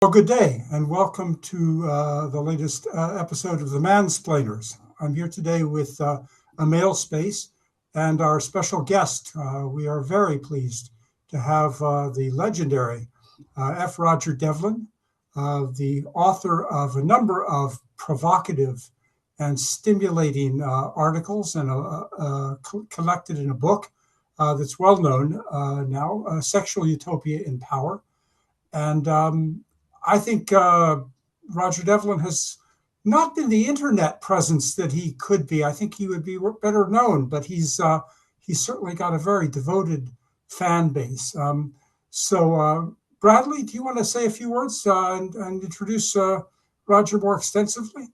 Well, good day, and welcome to the latest episode of the Mansplainers. I'm here today with a male space and our special guest. We are very pleased to have the legendary F. Roger Devlin, the author of a number of provocative and stimulating articles and collected in a book that's well known now, Sexual Utopia in Power. And I think Roger Devlin has not been the internet presence that he could be. I think he would be better known, but he's certainly got a very devoted fan base. Bradley, do you want to say a few words and introduce Roger more extensively?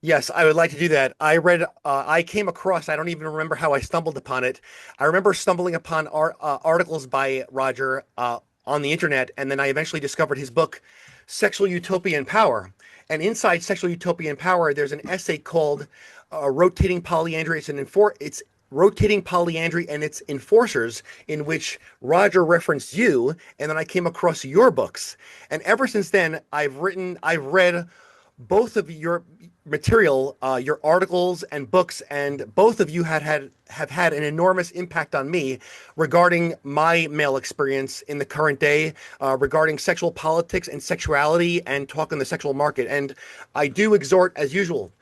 Yes, I would like to do that. I came across, I don't even remember how I stumbled upon it. I remember stumbling upon articles by Roger on the internet, and then I eventually discovered his book, Sexual Utopia and Power. And inside Sexual Utopia and Power, there's an essay called Rotating Polyandry. It's Rotating Polyandry and its Enforcers, in which Roger referenced you, and then I came across your books. And ever since then, I've read both of your material, your articles and books, and both of you have had an enormous impact on me regarding my male experience in the current day, regarding sexual politics and sexuality and talk on the sexual market. And I do exhort, as usual,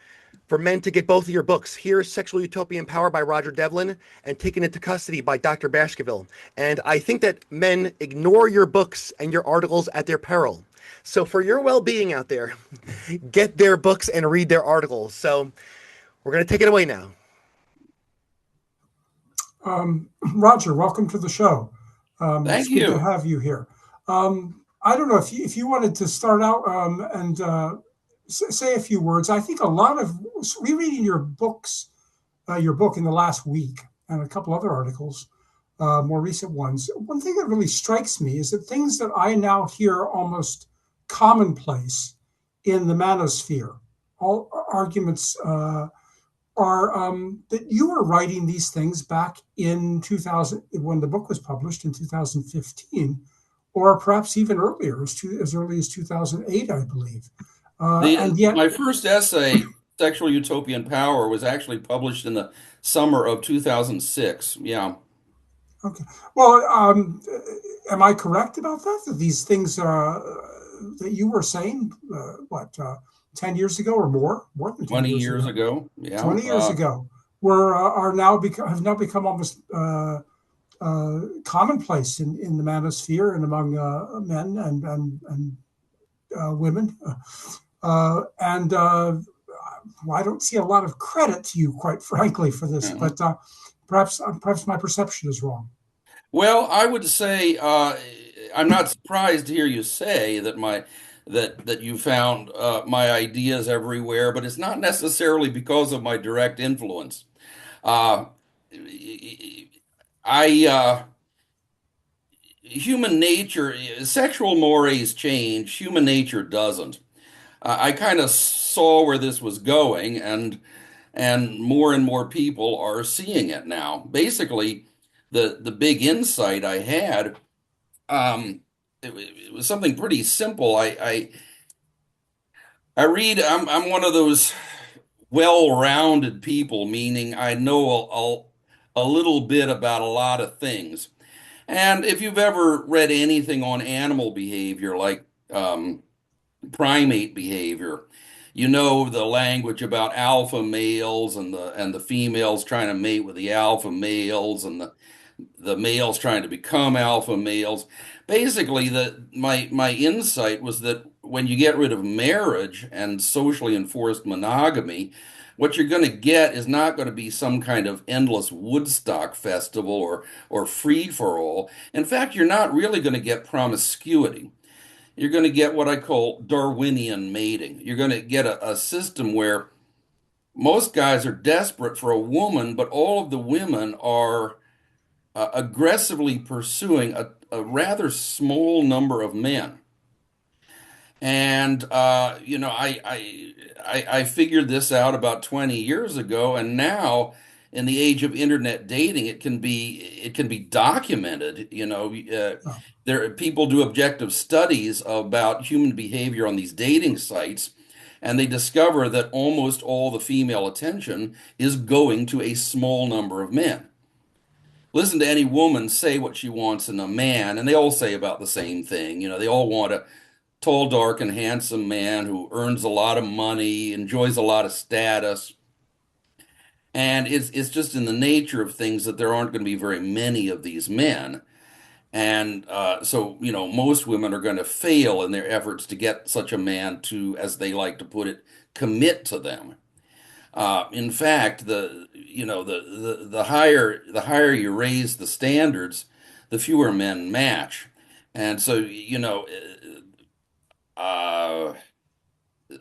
for men to get both of your books. Here's Sexual Utopia and Power by Roger Devlin and Taken into Custody by Dr. Baskerville. And I think that men ignore your books and your articles at their peril. So for your well-being out there, get their books and read their articles. So we're going to take it away now. Roger, welcome to the show. Thank it's you. Good to have you here. I don't know if you wanted to start out and say a few words. I think a lot of rereading your book in the last week and a couple other articles, more recent ones. One thing that really strikes me is that things that I now hear almost commonplace in the manosphere, all arguments are that you were writing these things back in 2000 when the book was published in 2015, or perhaps even earlier, as early as 2008, I believe. And yet, my first essay, Sexual Utopia and Power, was actually published in the summer of 2006. Yeah. Okay. Well, am I correct about that? That these things that you were saying, 10 years ago or more than 20 years ago. Yeah. 20 years ago, have now become almost commonplace in the manosphere and among men and women. I don't see a lot of credit to you, quite frankly, for this, but perhaps my perception is wrong. Well, I would say I'm not surprised to hear you say that you found my ideas everywhere, but it's not necessarily because of my direct influence. Human nature, sexual mores change, human nature doesn't. I kind of saw where this was going, and and more people are seeing it now. Basically, the big insight I had, it was something pretty simple. I read. I'm one of those well-rounded people, meaning I know a little bit about a lot of things. And if you've ever read anything on animal behavior, like primate behavior, you know the language about alpha males and the females trying to mate with the alpha males and the males trying to become alpha males. Basically, my insight was that when you get rid of marriage and socially enforced monogamy, what you're going to get is not going to be some kind of endless Woodstock festival or free for all. In fact, you're not really going to get promiscuity. You're going to get what I call Darwinian mating. You're going to get a system where most guys are desperate for a woman, but all of the women are aggressively pursuing a rather small number of men. And I figured this out about 20 years ago, and now in the age of internet dating, it can be documented. Oh, People do objective studies about human behavior on these dating sites, and they discover that almost all the female attention is going to a small number of men. Listen to any woman say what she wants in a man, and they all say about the same thing. They all want a tall, dark, and handsome man who earns a lot of money, enjoys a lot of status. And it's just in the nature of things that there aren't going to be very many of these men. And so, most women are going to fail in their efforts to get such a man to, as they like to put it, commit to them. In fact, the higher you raise the standards, the fewer men match. And so, uh,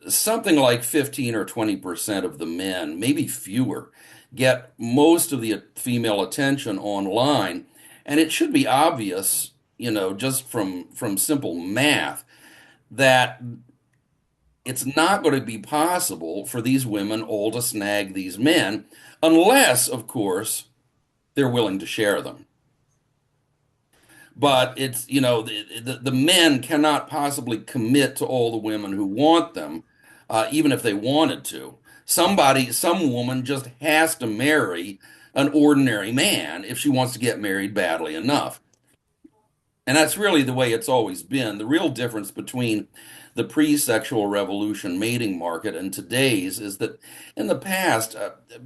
something like 15 or 20% of the men, maybe fewer, get most of the female attention online. And it should be obvious, just from simple math, that it's not going to be possible for these women all to snag these men unless, of course, they're willing to share them. But it's, the men cannot possibly commit to all the women who want them, even if they wanted to. Some woman just has to marry an ordinary man if she wants to get married badly enough. And that's really the way it's always been. The real difference between the pre-sexual revolution mating market and today's is that in the past,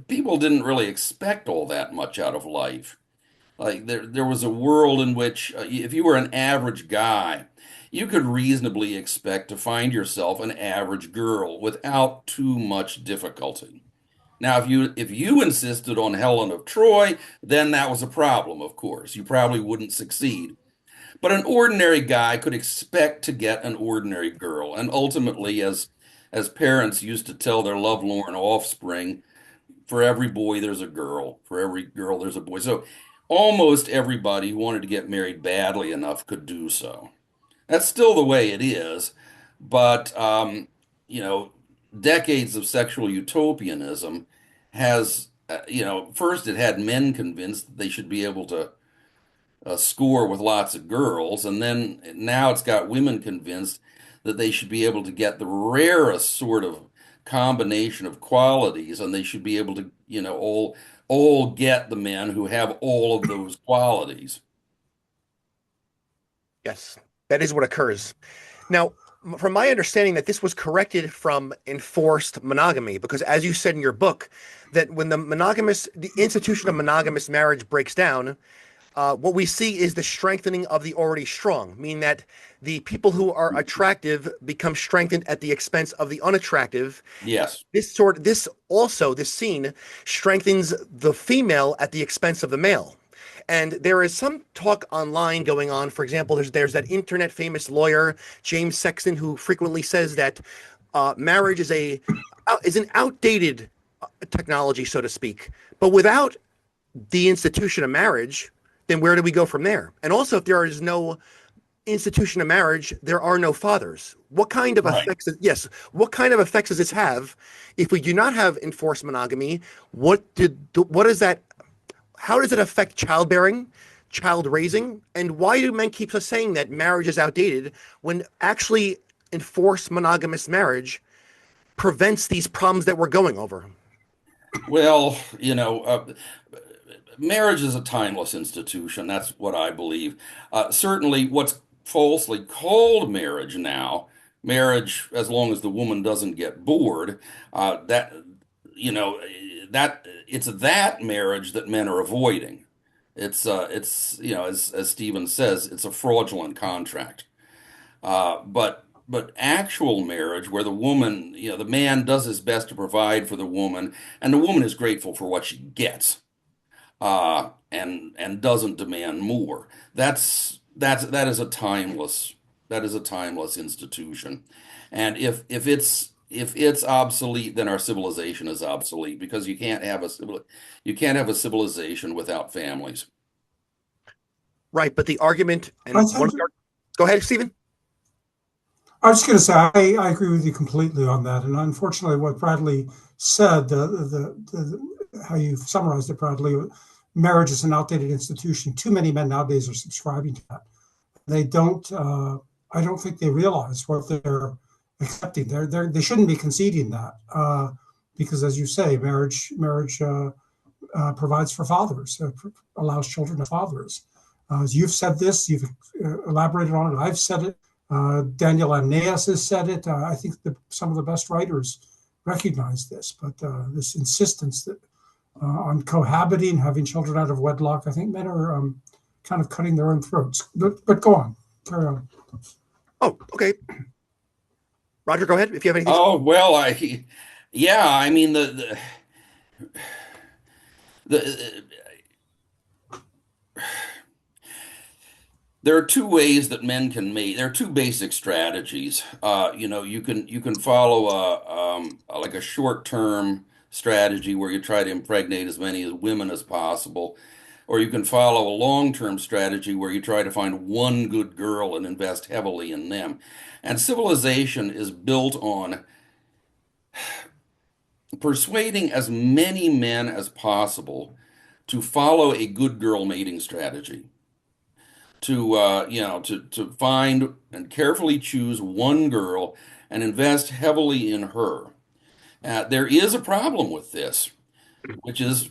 people didn't really expect all that much out of life. Like there was a world in which if you were an average guy, you could reasonably expect to find yourself an average girl without too much difficulty. Now, if you insisted on Helen of Troy, then that was a problem, of course. You probably wouldn't succeed. But an ordinary guy could expect to get an ordinary girl. And ultimately, as parents used to tell their lovelorn offspring, for every boy there's a girl, for every girl there's a boy. So almost everybody who wanted to get married badly enough could do so. That's still the way it is, but you know, decades of sexual utopianism has, first it had men convinced that they should be able to score with lots of girls, and then now it's got women convinced that they should be able to get the rarest sort of combination of qualities, and they should be able to, all get the men who have all of those qualities. Yes, that is what occurs. Now, from my understanding, that this was corrected from enforced monogamy, because as you said in your book, that when the institution of monogamous marriage breaks down, what we see is the strengthening of the already strong, meaning that the people who are attractive become strengthened at the expense of the unattractive. Yes. This scene strengthens the female at the expense of the male. And there is some talk online going on. For example, there's that internet famous lawyer, James Sexton, who frequently says that marriage is an outdated technology, so to speak. But without the institution of marriage, then where do we go from there? And also, if there is no institution of marriage, there are no fathers. What kind of effects? What kind of effects does this have if we do not have enforced monogamy? What is that? How does it affect childbearing, child raising, and why do men keep us saying that marriage is outdated when actually enforced monogamous marriage prevents these problems that we're going over? Well, marriage is a timeless institution. That's what I believe. Certainly, what's falsely called marriage now, marriage as long as the woman doesn't get bored, that you know that it's that marriage that men are avoiding. It's as Stephen says, it's a fraudulent contract. But actual marriage, where the woman, the man does his best to provide for the woman, and the woman is grateful for what she gets, and doesn't demand more. That is a timeless institution, and if it's obsolete, then our civilization is obsolete, because you can't have a civilization without families. Right, but the argument and I think, go ahead, Stephen. I was going to say I agree with you completely on that, and unfortunately, what Bradley said, how you summarized it, Bradley. Marriage is an outdated institution. Too many men nowadays are subscribing to that. They don't. I don't think they realize what they're accepting. They shouldn't be conceding that, because, as you say, marriage provides for fathers, allows children to fathers. You've said this. You've elaborated on it. I've said it. Daniel Ananias has said it. I think some of the best writers recognize this, but this insistence that on cohabiting, having children out of wedlock, I think men are kind of cutting their own throats. But go on, carry on. Oh, okay. Roger, go ahead if you have anything. Oh, well, yeah, I mean the there are two ways that men can mate. There are two basic strategies. You can follow like a short-term strategy where you try to impregnate as many women as possible, or you can follow a long-term strategy where you try to find one good girl and invest heavily in them. And civilization is built on persuading as many men as possible to follow a good girl mating strategy. To find and carefully choose one girl and invest heavily in her. There is a problem with this, which is,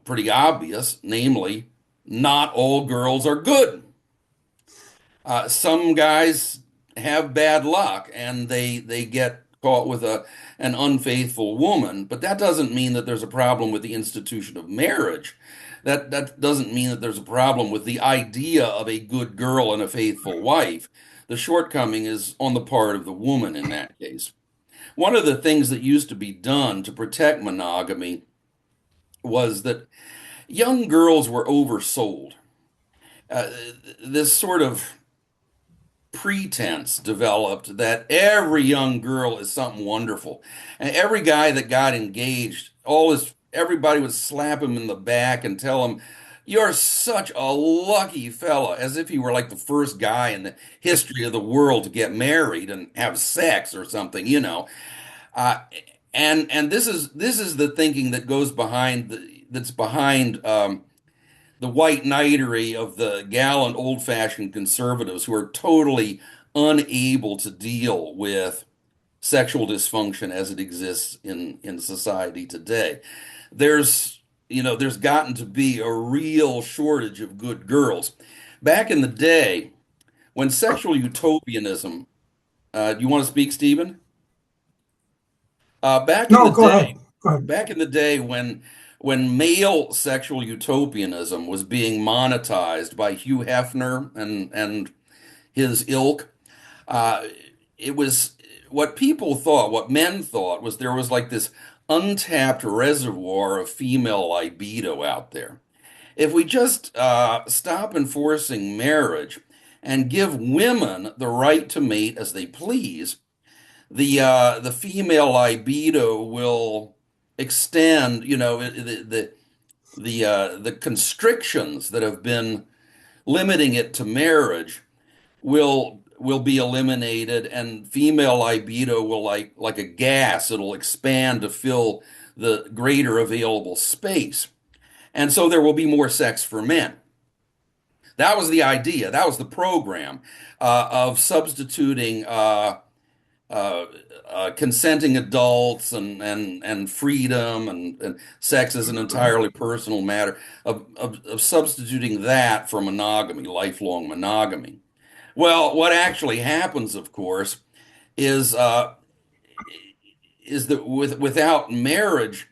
pretty obvious, namely, not all girls are good. Some guys have bad luck and they get caught with an unfaithful woman, but that doesn't mean that there's a problem with the institution of marriage. That doesn't mean that there's a problem with the idea of a good girl and a faithful wife. The shortcoming is on the part of the woman in that case. One of the things that used to be done to protect monogamy was that young girls were oversold. Uh, this sort of pretense developed that every young girl is something wonderful. And every guy that got engaged, everybody would slap him in the back and tell him, "You're such a lucky fella," as if he were like the first guy in the history of the world to get married and have sex or something. Uh, and this is the thinking that goes behind that's behind the white knightery of the gallant old-fashioned conservatives who are totally unable to deal with sexual dysfunction as it exists in society today. There's gotten to be a real shortage of good girls. Back in the day, when sexual utopianism, do you want to speak, Stephen? Back in No, the go ahead. day, Go ahead. back in the day when male sexual utopianism was being monetized by Hugh Hefner and his ilk, uh, it was what men thought was there was like this untapped reservoir of female libido out there. If we just stop enforcing marriage and give women the right to mate as they please, the female libido will extend. The constrictions that have been limiting it to marriage will be eliminated, and female libido will like a gas, it'll expand to fill the greater available space, and so there will be more sex for men. That was the idea. That was the program of substituting uh, consenting adults and freedom and sex as an entirely personal matter, of substituting that for monogamy, lifelong monogamy. Well, what actually happens, of course, is that without marriage,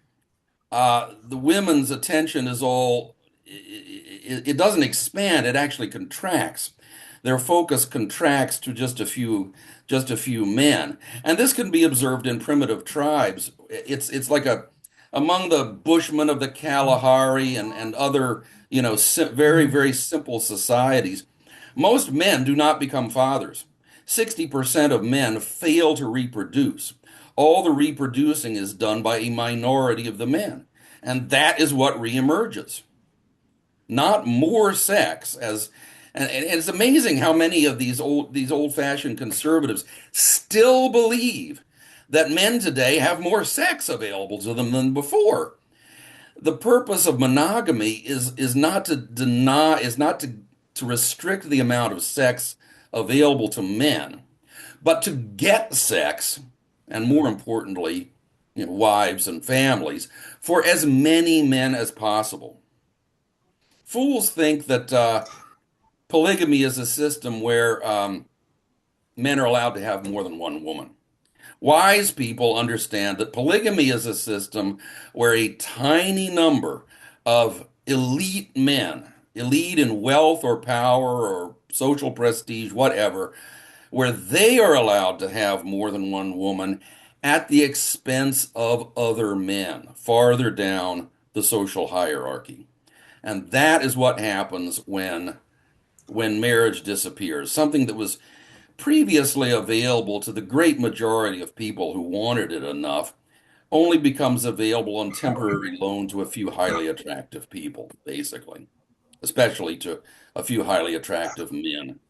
the women's attention is all, it doesn't expand, it actually contracts. Their focus contracts to just a few men. And this can be observed in primitive tribes. It's like among the Bushmen of the Kalahari and other, very, very simple societies. Most men do not become fathers. 60% of men fail to reproduce. All the reproducing is done by a minority of the men. And that is what reemerges. Not more sex and it's amazing how many of these old-fashioned conservatives still believe that men today have more sex available to them than before. The purpose of monogamy is not to deny, is not to restrict the amount of sex available to men, but to get sex, and more importantly, wives and families, for as many men as possible. Fools think that polygamy is a system where men are allowed to have more than one woman. Wise people understand that polygamy is a system where a tiny number of elite men, elite in wealth or power or social prestige, whatever, where they are allowed to have more than one woman at the expense of other men farther down the social hierarchy. And that is what happens when marriage disappears. Something that was previously available to the great majority of people who wanted it enough only becomes available on temporary loan to a few highly attractive people, basically, especially to a few highly attractive men.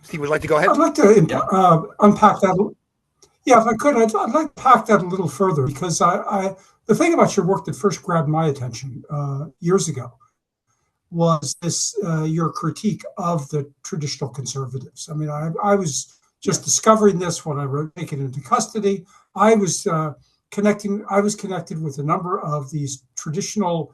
Steve, would you like to go I'd ahead? like to Yeah. unpack that. Yeah, if I could, I'd like to pack that a little further because the thing about your work that first grabbed my attention years ago was this your critique of the traditional conservatives. I mean, I was just discovering this when I wrote Taken into Custody. I was connected with a number of these traditional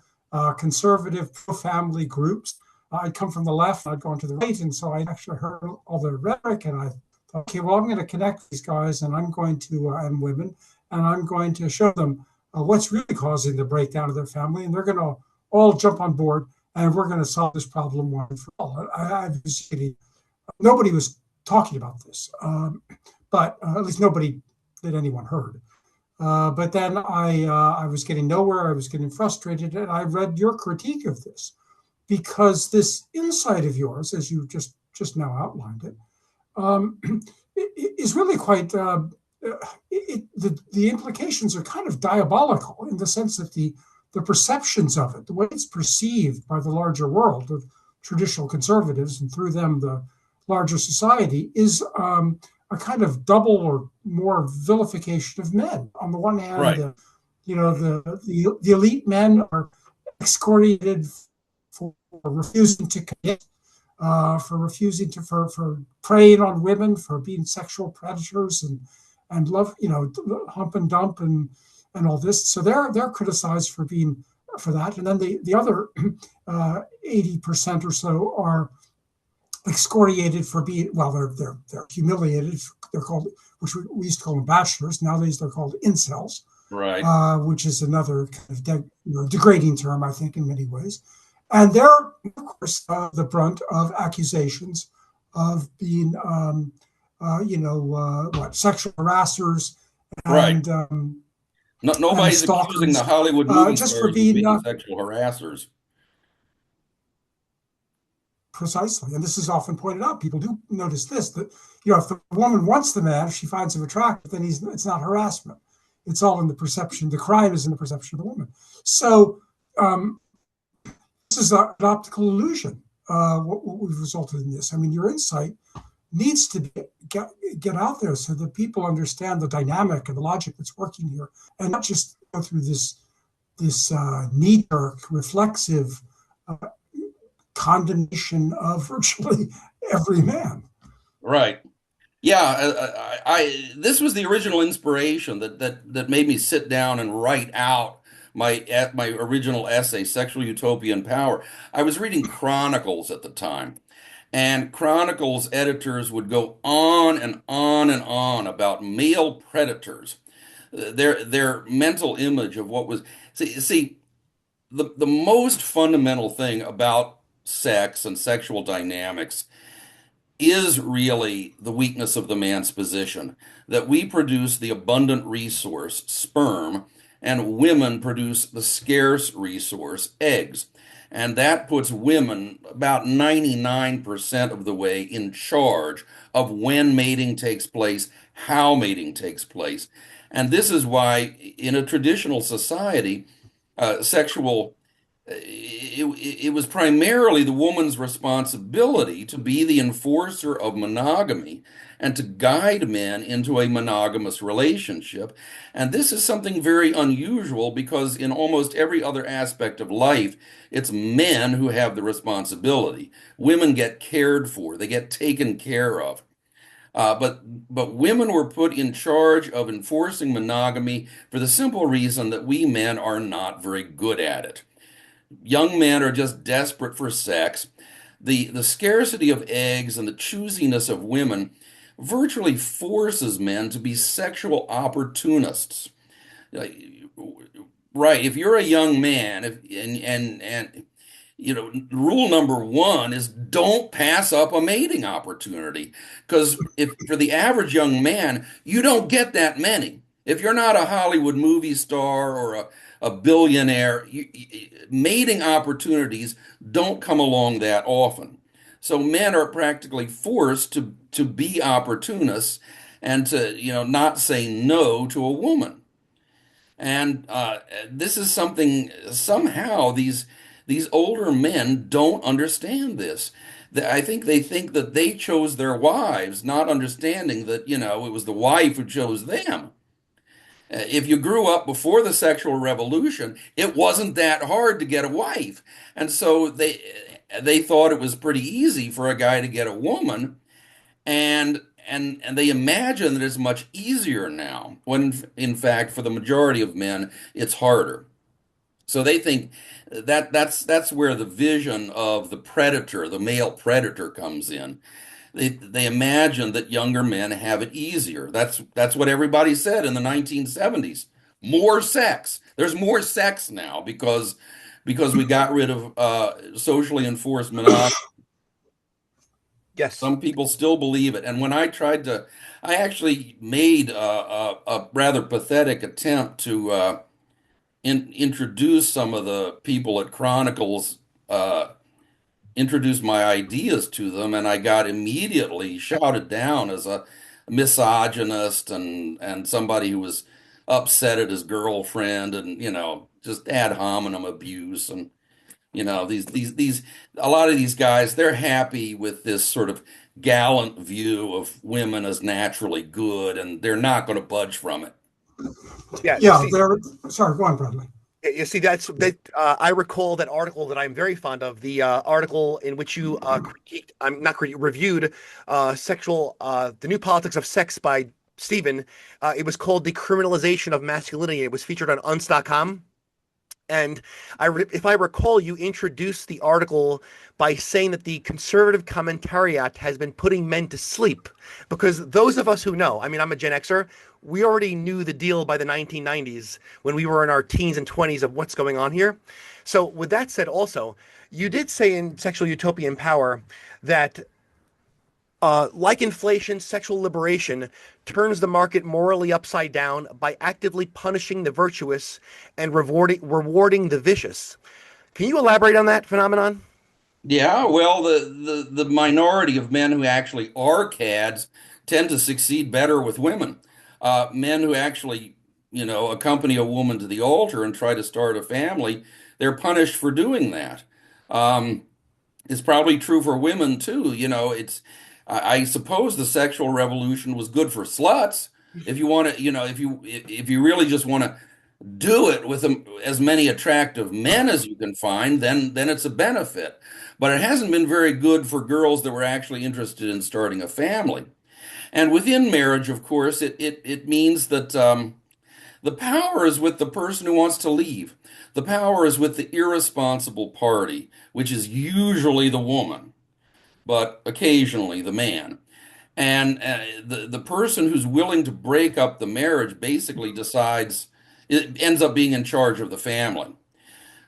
conservative pro-family groups. I'd come from the left, I'd gone to the right, and so I actually heard all the rhetoric, and I thought, okay, well, I'm going to connect these guys, and I'm going to and women, and I'm going to show them what's really causing the breakdown of their family, and they're going to all jump on board, and we're going to solve this problem once and for all. I was kidding. Nobody was talking about this, but at least nobody that anyone heard. But then I was getting nowhere. I was getting frustrated, and I read your critique of this because this insight of yours, as you just now outlined it, is really quite. The implications are kind of diabolical in the sense that the perceptions of it, the way it's perceived by the larger world of traditional conservatives and through them the larger society, is a kind of double or more vilification of men. On the one hand, Right. the elite men are excoriated for refusing to commit, for refusing to for preying on women, for being sexual predators and love, hump and dump and all this. So they're criticized for being for that, and then the other 80% or so are excoriated for being, well, they're humiliated. They're called, which we used to call them bachelors. Nowadays they're called incels, Right. which is another kind of degrading term, I think, in many ways. And they're, of course, the brunt of accusations of being, sexual harassers Right. and Nobody's accusing the stalkers, Hollywood movie just for stars of being being sexual harassers. precisely. And this is often pointed out. People do notice this, that, if the woman wants the man, if she finds him attractive, then it's not harassment. It's all in the perception. The crime is in the perception of the woman. So this is an optical illusion, what we've resulted in this. I mean, your insight needs to get out there so that people understand the dynamic and the logic that's working here, and not just go through this knee-jerk, reflexive condemnation of virtually every man. Right. Yeah. This was the original inspiration that made me sit down and write out my original essay, Sexual Utopia and Power. I was reading Chronicles at the time. And Chronicles editors would go on and on and on about male predators, their mental image of what was. See, the most fundamental thing about sex and sexual dynamics is really the weakness of the man's position, that we produce the abundant resource, sperm, and women produce the scarce resource, eggs. And that puts women about 99% of the way in charge of when mating takes place, how mating takes place. And this is why, in a traditional society, sexual it was primarily the woman's responsibility to be the enforcer of monogamy and to guide men into a monogamous relationship. And this is something very unusual because in almost every other aspect of life, it's men who have the responsibility. Women get cared for, they get taken care of. But women were put in charge of enforcing monogamy for the simple reason that we men are not very good at it. Young men are just desperate for sex. The scarcity of eggs and the choosiness of women virtually forces men to be sexual opportunists. Like, right, if you're a young man, if and rule number one is don't pass up a mating opportunity. Because if for the average young man, you don't get that many. If you're not a Hollywood movie star or a billionaire, mating opportunities don't come along that often. So men are practically forced to be opportunists and to, not say no to a woman. And this is something somehow these older men don't understand this. I think they think that they chose their wives, not understanding that, it was the wife who chose them. If you grew up before the sexual revolution, it wasn't that hard to get a wife. And so they thought it was pretty easy for a guy to get a woman, and they imagine that it's much easier now, when in fact, for the majority of men, it's harder. So they think that's where the vision of the predator, the male predator, comes in. They imagine that younger men have it easier. That's what everybody said in the 1970s. More sex. There's more sex now because we got rid of socially enforced monogamy. Yes. Some people still believe it. And when I actually made a rather pathetic attempt to introduce some of the people at Chronicles, introduce my ideas to them, and I got immediately shouted down as a misogynist and somebody who was upset at his girlfriend, and just ad hominem abuse. And these a lot of these guys, they're happy with this sort of gallant view of women as naturally good, and they're not going to budge from it. Yeah. Yeah, sorry, go on, Bradley. You see, that's that. I recall that article that I'm very fond of, the article in which you critiqued, I'm not critiqued, reviewed the new politics of sex by Stephen. It was called "Decriminalization of Masculinity." It was featured on Unst.com. And if I recall, you introduced the article by saying that the conservative commentariat has been putting men to sleep, because those of us who know, I mean, I'm a Gen Xer, we already knew the deal by the 1990s when we were in our teens and 20s of what's going on here. So with that said, also, you did say in Sexual Utopia and Power that like inflation, sexual liberation turns the market morally upside down by actively punishing the virtuous and rewarding the vicious. Can you elaborate on that phenomenon? Yeah, well, the minority of men who actually are cads tend to succeed better with women. Men who actually, accompany a woman to the altar and try to start a family, they're punished for doing that. It's probably true for women too. I suppose the sexual revolution was good for sluts. If you want to, if you really just want to do it with as many attractive men as you can find, then it's a benefit. But it hasn't been very good for girls that were actually interested in starting a family. And within marriage, of course, it means that the power is with the person who wants to leave. The power is with the irresponsible party, which is usually the woman, but occasionally the man. And the person who's willing to break up the marriage basically decides, it ends up being in charge of the family.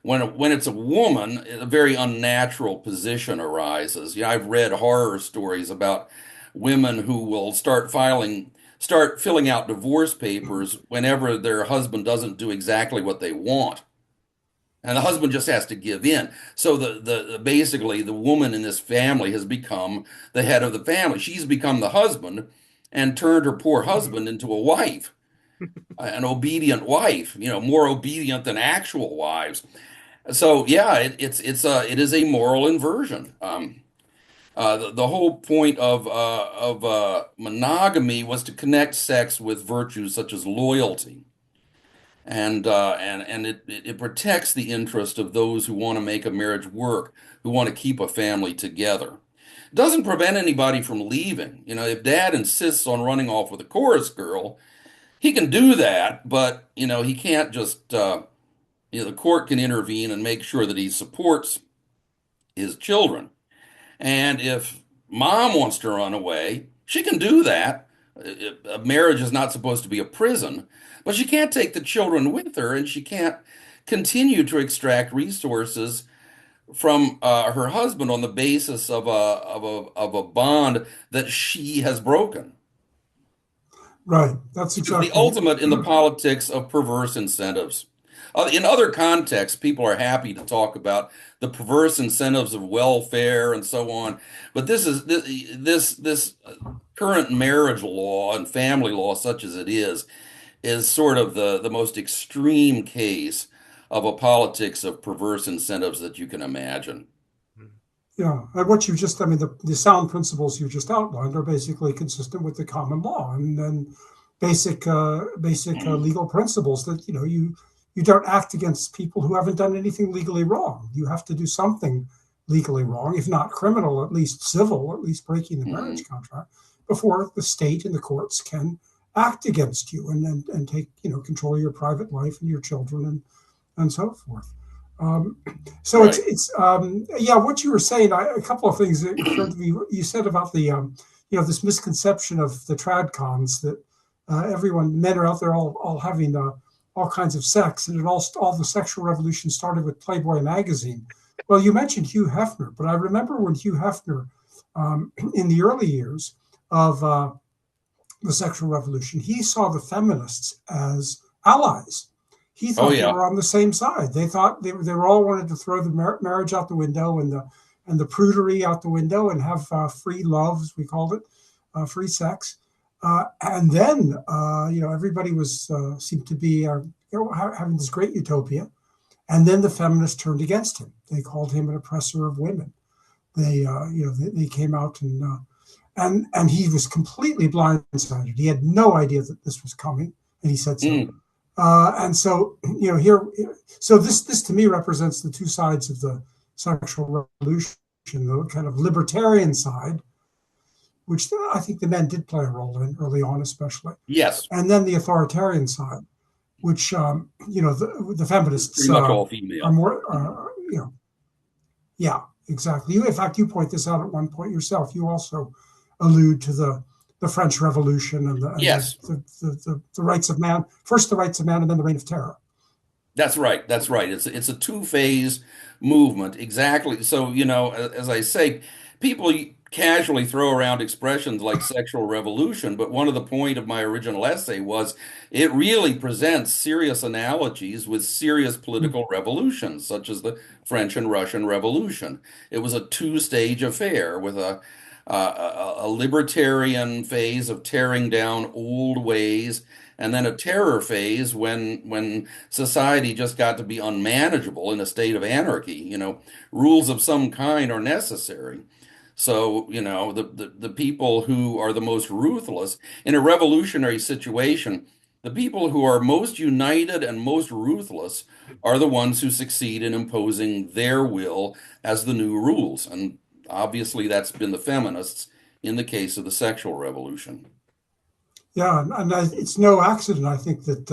When it's a woman, a very unnatural position arises. I've read horror stories about women who will start filling out divorce papers whenever their husband doesn't do exactly what they want. And the husband just has to give in. So basically the woman in this family has become the head of the family. She's become the husband and turned her poor husband into a wife, an obedient wife, more obedient than actual wives. So yeah, it is a moral inversion. The whole point of monogamy was to connect sex with virtues such as loyalty, and it protects the interest of those who want to make a marriage work, who want to keep a family together. It doesn't prevent anybody from leaving. You know, if dad insists on running off with a chorus girl, he can do that, but you know, he can't just the court can intervene and make sure that he supports his children. And if mom wants to run away, she can do that. A marriage is not supposed to be a prison, but she can't take the children with her, and she can't continue to extract resources from her husband on the basis of a bond that she has broken. Right. That's It's the exactly. ultimate in the politics of perverse incentives. In other contexts, people are happy to talk about the perverse incentives of welfare and so on, but this current marriage law and family law, such as it is sort of the most extreme case of a politics of perverse incentives that you can imagine. Yeah, and what you just, I mean, the sound principles you just outlined are basically consistent with the common law and basic legal principles that you don't act against people who haven't done anything legally wrong. You have to do something legally wrong, if not criminal, at least civil, at least breaking the marriage Mhm. contract, before the state and the courts can act against you and take control of your private life and your children and so forth. Um, so Right. it's yeah, what you were saying, a couple of things that occurred to me. You said about the this misconception of the tradcons that men are out there all having all kinds of sex, and all the sexual revolution started with Playboy magazine. Well, you mentioned Hugh Hefner, but I remember when Hugh Hefner, in the early years of the sexual revolution, he saw the feminists as allies. He Oh thought they yeah. were on the same side. They thought they were all wanted to throw the marriage out the window and the prudery out the window and have free love, as we called it, free sex. And then everybody was seemed to be having this great utopia. And then the feminists turned against him. They called him an oppressor of women. They came out and he was completely blindsided. He had no idea that this was coming, and he said so. Mm. And so, so this to me represents the two sides of the sexual revolution: the kind of libertarian side, which I think the men did play a role in early on, especially, Yes. and then the authoritarian side, which the It's feminists pretty much all are female. more, yeah, exactly. In fact, you point this out at one point yourself. You also allude to the French Revolution and Yes. the rights of man. First, the rights of man, and then the reign of terror. That's right. That's right. It's a two-phase movement. Exactly. So, you know, as I say, people casually throw around expressions like sexual revolution, but one of the point of my original essay was it really presents serious analogies with serious political revolutions, such as the French and Russian Revolution. It was a two-stage affair with a libertarian phase of tearing down old ways, and then a terror phase when society just got to be unmanageable in a state of anarchy. You know, rules of some kind are necessary. So, you know, the people who are the most ruthless in a revolutionary situation, the people who are most united and most ruthless are the ones who succeed in imposing their will as the new rules. And obviously, that's been the feminists in the case of the sexual revolution. Yeah, and it's no accident, I think, that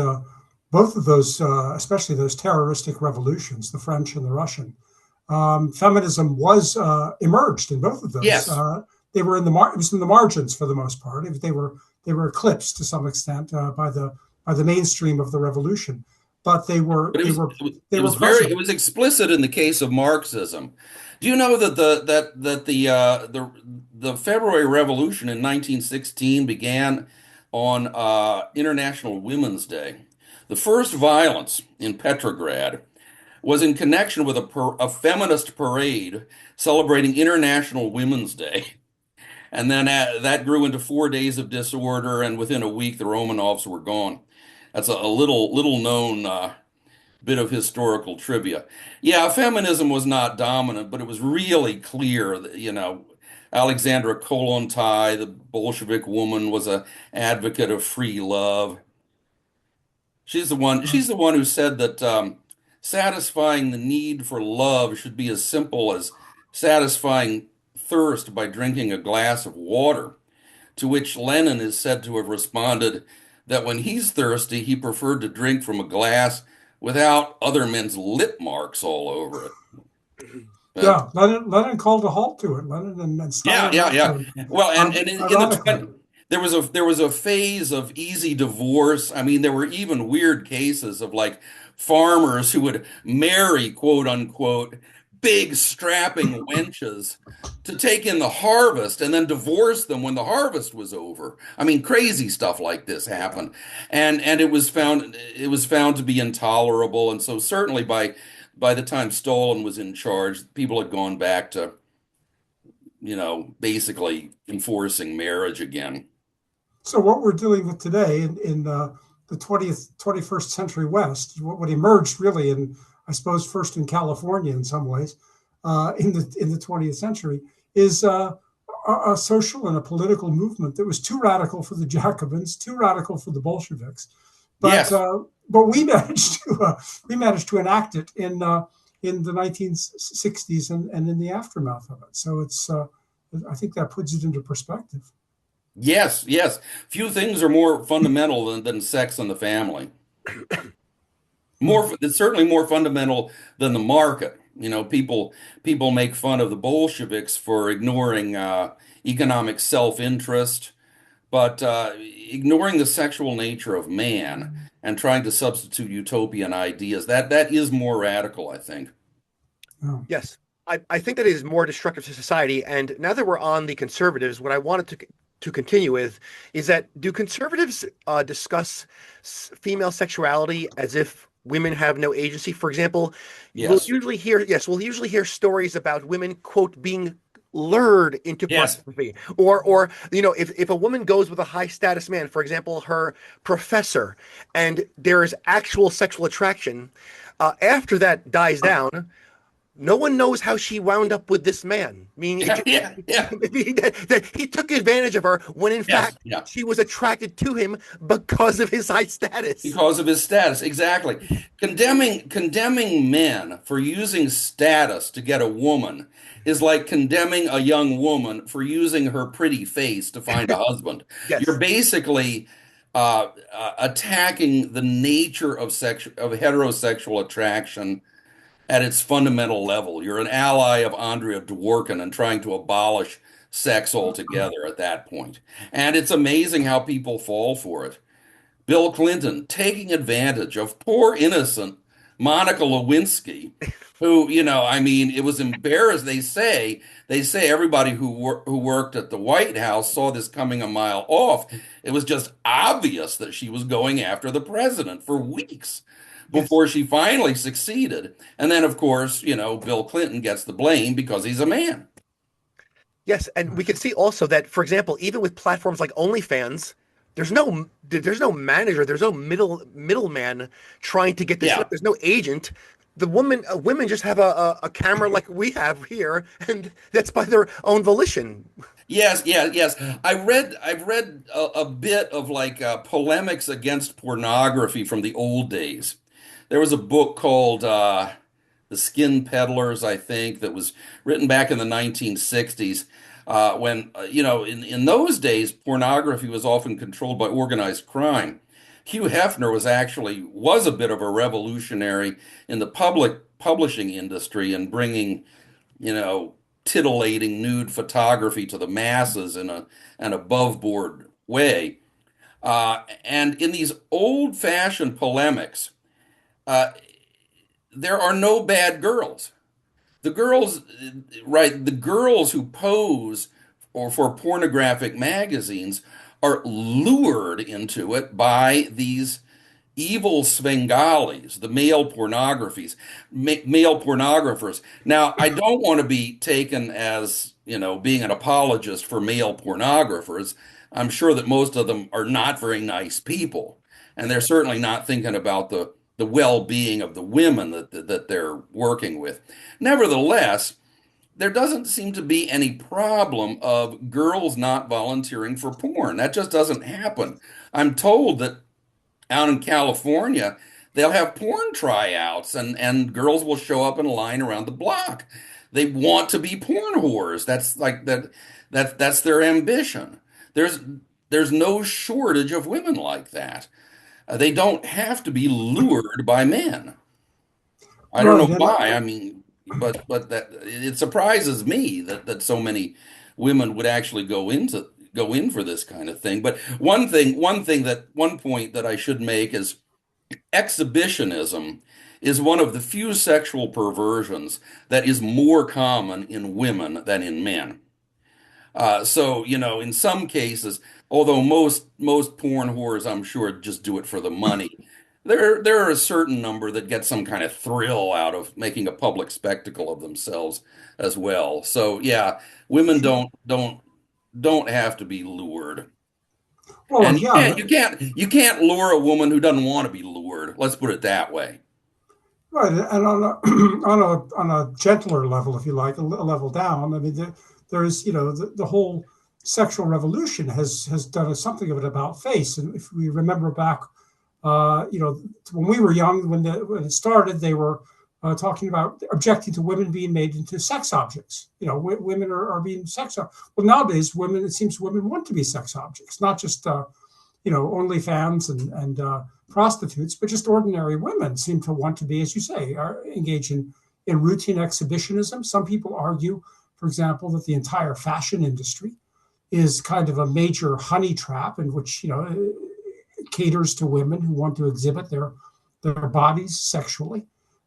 both of those, especially those terroristic revolutions, the French and the Russian, feminism was emerged in both of those. Yes, They were it was in the margins for the most part. They were eclipsed to some extent by the mainstream of the revolution, but they were but they were they it were was very it present. was explicit in the case of Marxism. Do you know that the February Revolution in 1916 began on International Women's Day? The first violence in Petrograd was in connection with a feminist parade celebrating International Women's Day. And then that grew into 4 days of disorder, and within a week, the Romanovs were gone. That's a little known bit of historical trivia. Yeah, feminism was not dominant, but it was really clear that, Alexandra Kollontai, the Bolshevik woman, was a advocate of free love. She's the one. Uh, She's the one who said that satisfying the need for love should be as simple as satisfying thirst by drinking a glass of water. To which Lenin is said to have responded that when he's thirsty, he preferred to drink from a glass without other men's lip marks all over it. But yeah, Lenin called a halt to it. Lenin and yeah, Stalin yeah, yeah. also, Well, and in the ironically. there was a phase of easy divorce. I mean, there were even weird cases of like farmers who would marry quote unquote big strapping wenches to take in the harvest and then divorce them when the harvest was over. I mean, crazy stuff like this happened. And it was found to be intolerable. And so certainly by the time Stalin was in charge, people had gone back to basically enforcing marriage again. So what we're dealing with today in the 21st century West, what emerged really in, I suppose, first in California in some ways, in the 20th century, is a social and a political movement that was too radical for the Jacobins, too radical for the Bolsheviks, but Yes. we managed to enact it in the 1960s and in the aftermath of it. So I think that puts it into perspective. Yes, yes. Few things are more fundamental than sex and the family. It's certainly more fundamental than the market. People make fun of the Bolsheviks for ignoring economic self-interest, but ignoring the sexual nature of man and trying to substitute utopian ideas, that is more radical, I think. Yeah. Yes, I think that is more destructive to society. And now that we're on the conservatives, what I wanted to continue with is that do conservatives discuss female sexuality as if women have no agency? For example, Yes. we'll usually hear stories about women, quote, being lured into Yes. pornography, or if a woman goes with a high status man, for example, her professor, and there is actual sexual attraction, after that dies down, no one knows how she wound up with this man. Meaning, Yeah, yeah, yeah. that he took advantage of her when, in Yes, fact, yeah. she was attracted to him because of his high status. Because of his status, exactly. Condemning men for using status to get a woman is like condemning a young woman for using her pretty face to find a husband. You're Yes, basically attacking the nature of heterosexual attraction at its fundamental level. You're an ally of Andrea Dworkin and trying to abolish sex altogether at that point. And it's amazing how people fall for it. Bill Clinton taking advantage of poor innocent Monica Lewinsky, who, I mean, it was embarrassed. They say everybody who worked at the White House saw this coming a mile off. It was just obvious that she was going after the president for weeks yes, before she finally succeeded. And then, of course, Bill Clinton gets the blame because he's a man. yes, and we can see also that, for example, even with platforms like OnlyFans, there's no manager, there's no middleman trying to get this Yeah. up. There's no agent. The women just have a camera like we have here, and that's by their own volition. Yes, yeah, yes. I've read a bit of like polemics against pornography from the old days. There was a book called The Skin Peddlers, I think, that was written back in the 1960s. When in those days, pornography was often controlled by organized crime. Hugh Hefner was a bit of a revolutionary in the public publishing industry and bringing you know, titillating nude photography to the masses in an above board way. And in these old fashioned polemics, uh, there are no bad girls. The girls, right, the girls who pose or for pornographic magazines are lured into it by these evil Svengalis, the male pornographers. Now, I don't want to be taken as, being an apologist for male pornographers. I'm sure that most of them are not very nice people, and they're certainly not thinking about the well-being of the women that they're working with. Nevertheless, there doesn't seem to be any problem of girls not volunteering for porn. That just doesn't happen. I'm told that out in California, they'll have porn tryouts and girls will show up in a line around the block. They want to be porn whores. That's like that's their ambition. There's there's no shortage of women like that. They don't have to be lured by men. I don't Right. know why. I mean, but that it surprises me that so many women would actually go in for this kind of thing. But one point that I should make is exhibitionism is one of the few sexual perversions that is more common in women than in men. So, in some cases, although most porn whores, I'm sure, just do it for the money, there are a certain number that get some kind of thrill out of making a public spectacle of themselves as well. So, yeah, women don't have to be lured. Well, And yeah. you can't lure a woman who doesn't want to be lured. Let's put it that way. Right, and on a on a gentler level, if you like, a level down. I mean, there's the whole sexual revolution has done something of it about face. And if we remember back, when we were young, when it started, they were talking about objecting to women being made into sex objects. Women are being sex objects. Well, nowadays, it seems women want to be sex objects, not just OnlyFans and prostitutes, but just ordinary women seem to want to be, as you say, engage in routine exhibitionism. Some people argue, for example, that the entire fashion industry is kind of a major honey trap in which caters to women who want to exhibit their bodies sexually.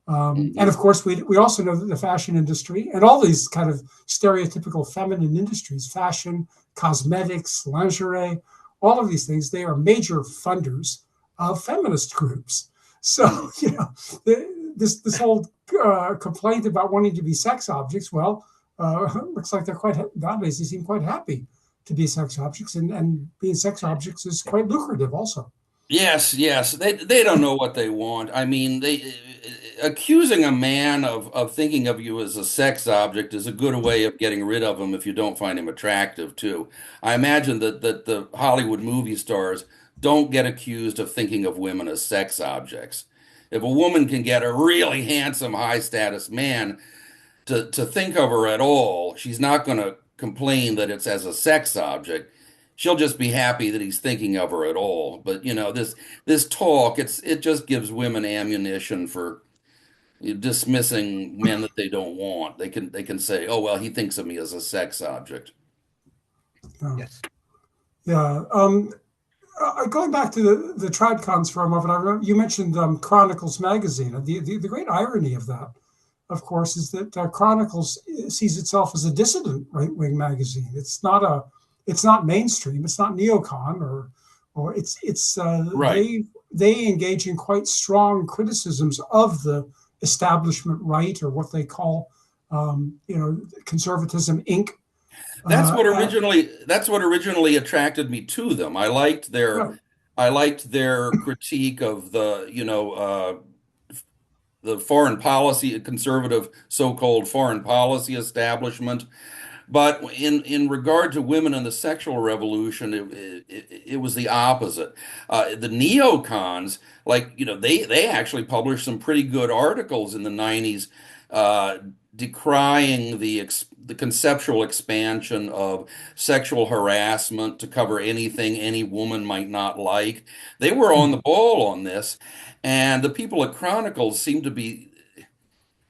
And of course, we also know that the fashion industry and all these kind of stereotypical feminine industries, fashion, cosmetics, lingerie, all of these things, they are major funders of feminist groups. So, this whole complaint about wanting to be sex objects, well, looks like nowadays they seem quite happy to be sex objects, and being sex objects is quite lucrative also. Yes, yes. They don't know what they want. I mean, they accusing a man of thinking of you as a sex object is a good way of getting rid of him if you don't find him attractive too. I imagine that the Hollywood movie stars don't get accused of thinking of women as sex objects. If a woman can get a really handsome, high status man to think of her at all, she's not going to complain that it's as a sex object. She'll just be happy that he's thinking of her at all. But this talk, it just gives women ammunition for dismissing men that they don't want. They can say, "Oh well, he thinks of me as a sex object." Yes. Yeah. Going back to the TradCons for a moment, I remember you mentioned Chronicles magazine. The great irony of that, of course, is that Chronicles sees itself as a dissident right-wing magazine. It's not mainstream. It's not neocon or it's Right. they engage in quite strong criticisms of the establishment right, or what they call conservatism Inc. That's what originally attracted me to them. Right. I liked their critique of the foreign policy, conservative so-called foreign policy establishment. But in regard to women and the sexual revolution, it was the opposite. The neocons, they actually published some pretty good articles in the 90s, decrying the conceptual expansion of sexual harassment to cover anything any woman might not like. They were on the ball on this, and the people at Chronicles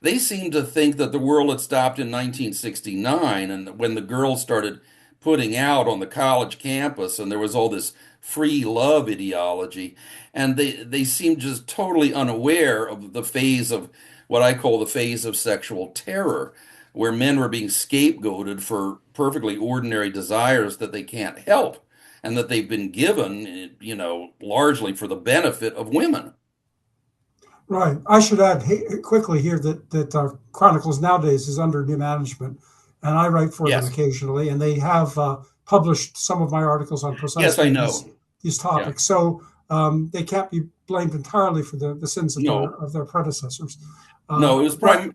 they seem to think that the world had stopped in 1969, and when the girls started putting out on the college campus, and there was all this free love ideology, and they seemed just totally unaware of the phase of what I call the phase of sexual terror, where men were being scapegoated for perfectly ordinary desires that they can't help, and that they've been given, largely for the benefit of women. Right. I should add quickly here that Chronicles nowadays is under new management, and I write for them Yes. occasionally, and they have published some of my articles on Yes, I precisely know. these topics. Yeah. So they can't be blamed entirely for the sins of No, their predecessors. no, it was But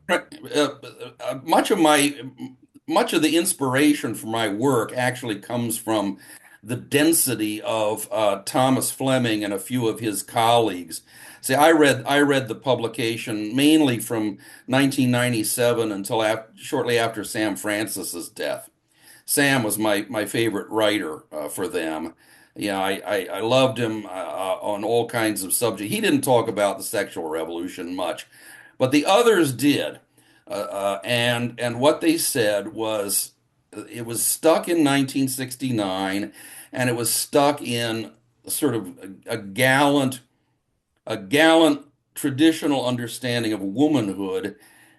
much of the inspiration for my work actually comes from the density of Thomas Fleming and a few of his colleagues. See, I read the publication mainly from 1997 until shortly after Sam Francis's death. Sam was my favorite writer for them. Yeah, I loved him on all kinds of subjects. He didn't talk about the sexual revolution much, but the others did. And what they said was it was stuck in 1969, and it was stuck in sort of a gallant traditional understanding of womanhood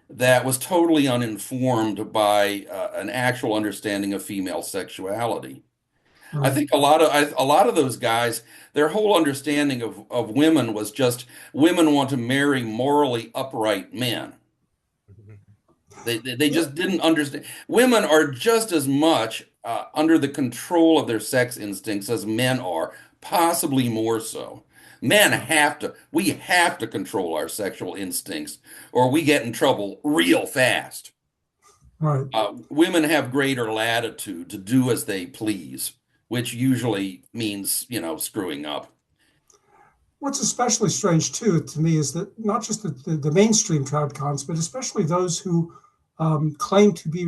that was totally uninformed by an actual understanding of female sexuality. I right. think a lot of those guys, their whole understanding of women was just women want to marry morally upright men. They Yeah, just didn't understand. Women are just as much under the control of their sex instincts as men are, possibly more so. We have to control our sexual instincts, or we get in trouble real fast. right. Women have greater latitude to do as they please, which usually means, screwing up. What's especially strange too to me is that not just the mainstream tradcons, but especially those who claim to be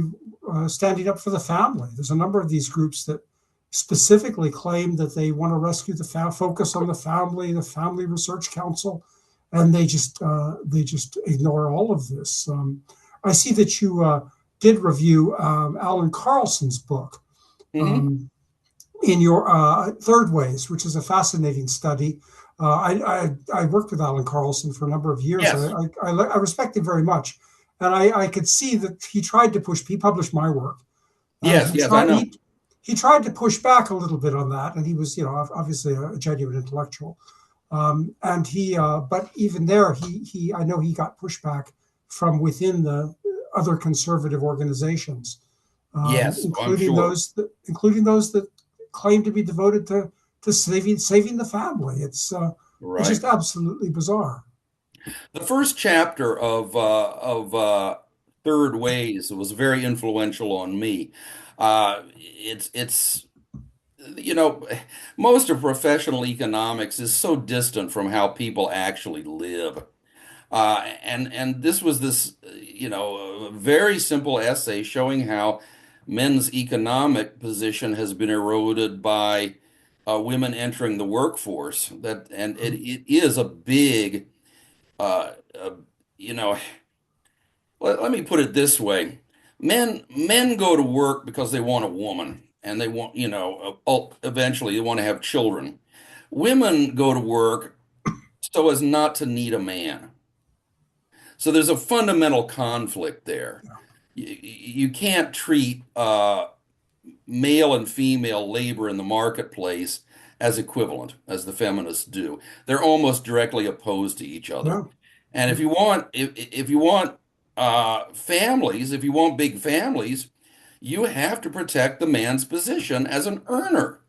standing up for the family. There's a number of these groups that specifically claim that they want to rescue focus on the Family Research Council, and they just ignore all of this. I see that you did review Alan Carlson's book Hmm. um, in your Third Ways, which is a fascinating study. I worked with Alan Carlson for a number of years. Yes, I respect him very much, and I could see that he tried to push. He published my work, and yes, yes, I know. he tried to push back a little bit on that. And he was, obviously a genuine intellectual. And but even there, I know he got pushback from within the other conservative organizations, Yes, I'm including sure. those that claim to be devoted to saving the family. It's Right. just absolutely bizarre. The first chapter of Third Ways was very influential on me. It's you know most of professional economics is so distant from how people actually live. And this was a very simple essay showing how men's economic position has been eroded by women entering the workforce. It is a big, uh, you know, let me put it this way. Men go to work because they want a woman and they want, eventually they want to have children. Women go to work so as not to need a man. So there's a fundamental conflict there. You can't treat male and female labor in the marketplace as equivalent, as the feminists do. They're almost directly opposed to each other. Yeah, And if you want families, if you want big families, you have to protect the man's position as an earner.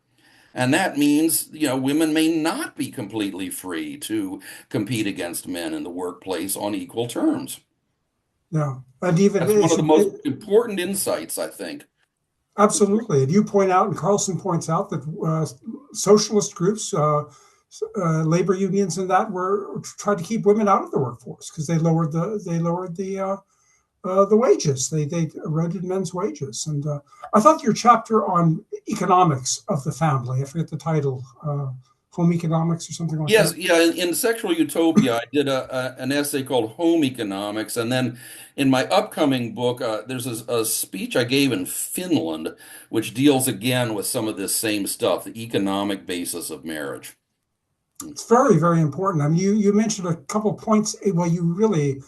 And that means, women may not be completely free to compete against men in the workplace on equal terms. yeah, and even That's one of the most important insights, I think. absolutely. And you point out, and Carlson points out that socialist groups, labor unions, and that were tried to keep women out of the workforce because they lowered the wages. They eroded men's wages. And I thought your chapter on economics of the family, I forget the title, home economics or something like Yes, that. yeah. In Sexual Utopia, I did an essay called Home Economics, and then in my upcoming book, there's a speech I gave in Finland, which deals again with some of this same stuff, the economic basis of marriage. It's very, very important. I mean, you mentioned a couple of points. Well, you really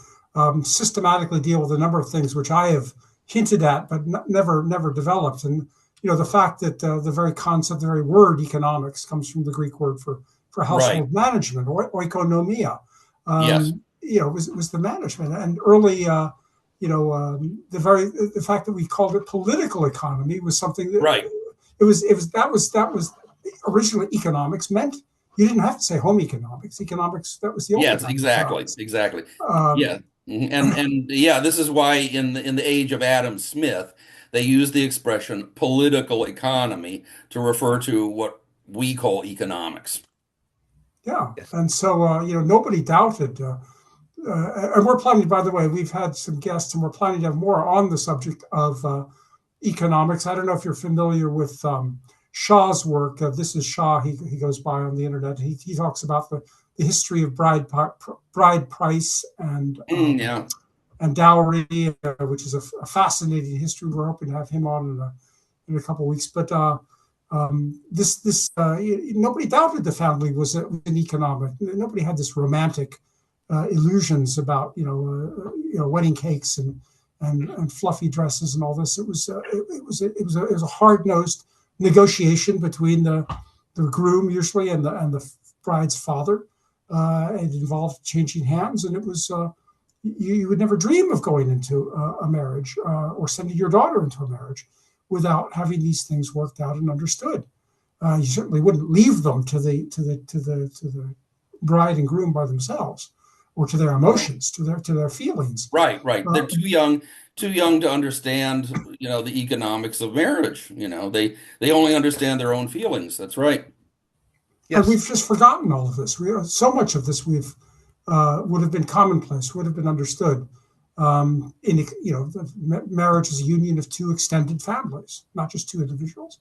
systematically deal with a number of things which I have hinted at, but never developed. And the fact that the very concept, the very word economics comes from the Greek word for Right. household management, or oikonomia. Yes. Was the management and early. The fact that we called it political economy was something that Right. it was that was originally economics meant you didn't have to say home economics. Economics, that was the only Yes, kind of exactly, economics. exactly. Um, Yeah. And yeah, this is why in the age of Adam Smith, they use the expression political economy to refer to what we call economics. yeah, Yes. and so nobody doubted. And we're planning, by the way, we've had some guests, and we're planning to have more on the subject of economics. I don't know if you're familiar with Shaw's work. This is Shaw. He goes by on the internet. He talks about the history of bride price Yeah. and dowry, which is a fascinating history. We're hoping to have him on in a couple of weeks. But this nobody doubted the family was an economic. Nobody had this romantic illusions about wedding cakes and fluffy dresses and all this. It was a hard nosed negotiation between the groom usually and the bride's father. It involved changing hands, and it was you would never dream of going into a marriage or sending your daughter into a marriage without having these things worked out and understood. You certainly wouldn't leave them to the bride and groom by themselves, or to their emotions, to their feelings. Right, right. They're Uh, too young to understand, the economics of marriage. They only understand their own feelings. That's right. and Yes. we've just forgotten all of this. So much of this we've would have been commonplace, would have been understood. Marriage is a union of two extended families, not just two individuals.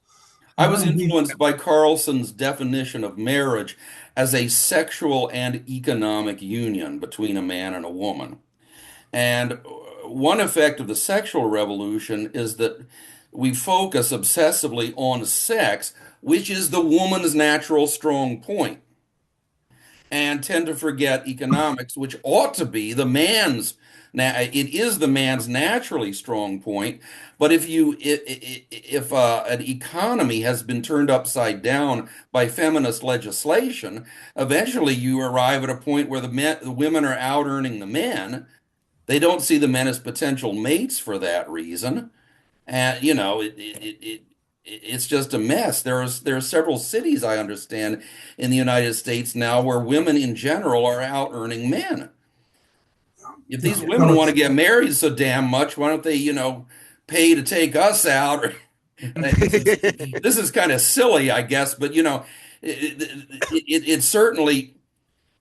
I was And we've influenced by Carlson's definition of marriage as a sexual and economic union between a man and a woman. And one effect of the sexual revolution is that we focus obsessively on sex, which is the woman's natural strong point, and tend to forget economics, which ought to be the man's. Now, it is the man's naturally strong point, but if an economy has been turned upside down by feminist legislation, eventually you arrive at a point where the women are out earning the men. They don't see the men as potential mates for that reason, and it's just a mess. There are several cities I understand in the United States now where women in general are out earning men. If these yeah, no, women want to get married so damn much, why don't they, pay to take us out? Or this is kind of silly, I guess, but it certainly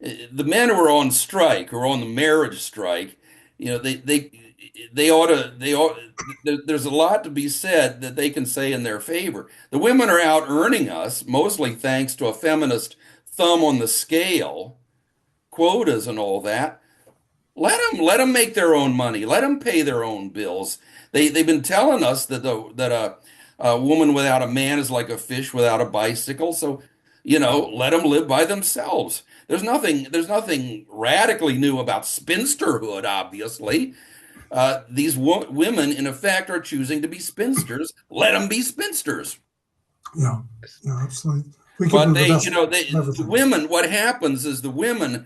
the men who are on strike or on the marriage strike, they ought to there's a lot to be said that they can say in their favor. The women are out earning us mostly thanks to a feminist thumb on the scale, quotas and all that. Let them make their own money. Let them pay their own bills. They've been telling us that a woman without a man is like a fish without a bicycle. So, let them live by themselves. There's nothing radically new about spinsterhood, obviously. These women, in effect, are choosing to be spinsters. Let them be spinsters. yeah, yeah, absolutely. We can But do the best of the everything. women, what happens is the women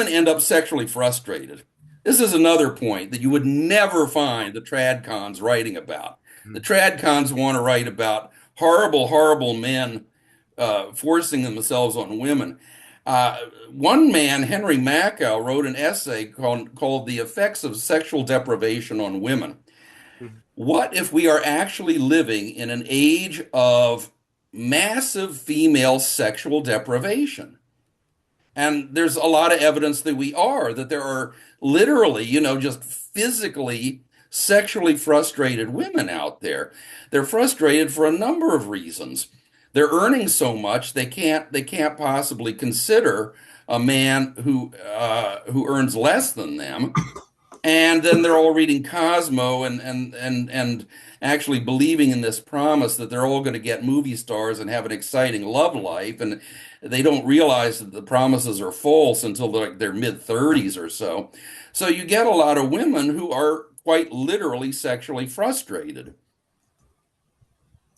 end up sexually frustrated. This is another point that you would never find the trad cons writing about. The trad cons want to write about horrible, horrible men forcing themselves on women. One man, Henry Macau, wrote an essay called The Effects of Sexual Deprivation on Women. What if we are actually living in an age of massive female sexual deprivation? And there's a lot of evidence that that there are literally, just physically, sexually frustrated women out there. They're frustrated for a number of reasons. They're earning so much they can't possibly consider a man who earns less than them. And then they're all reading Cosmo and actually believing in this promise that they're all going to get movie stars and have an exciting love life. And they don't realize that the promises are false until their mid 30s or so. So you get a lot of women who are quite literally sexually frustrated.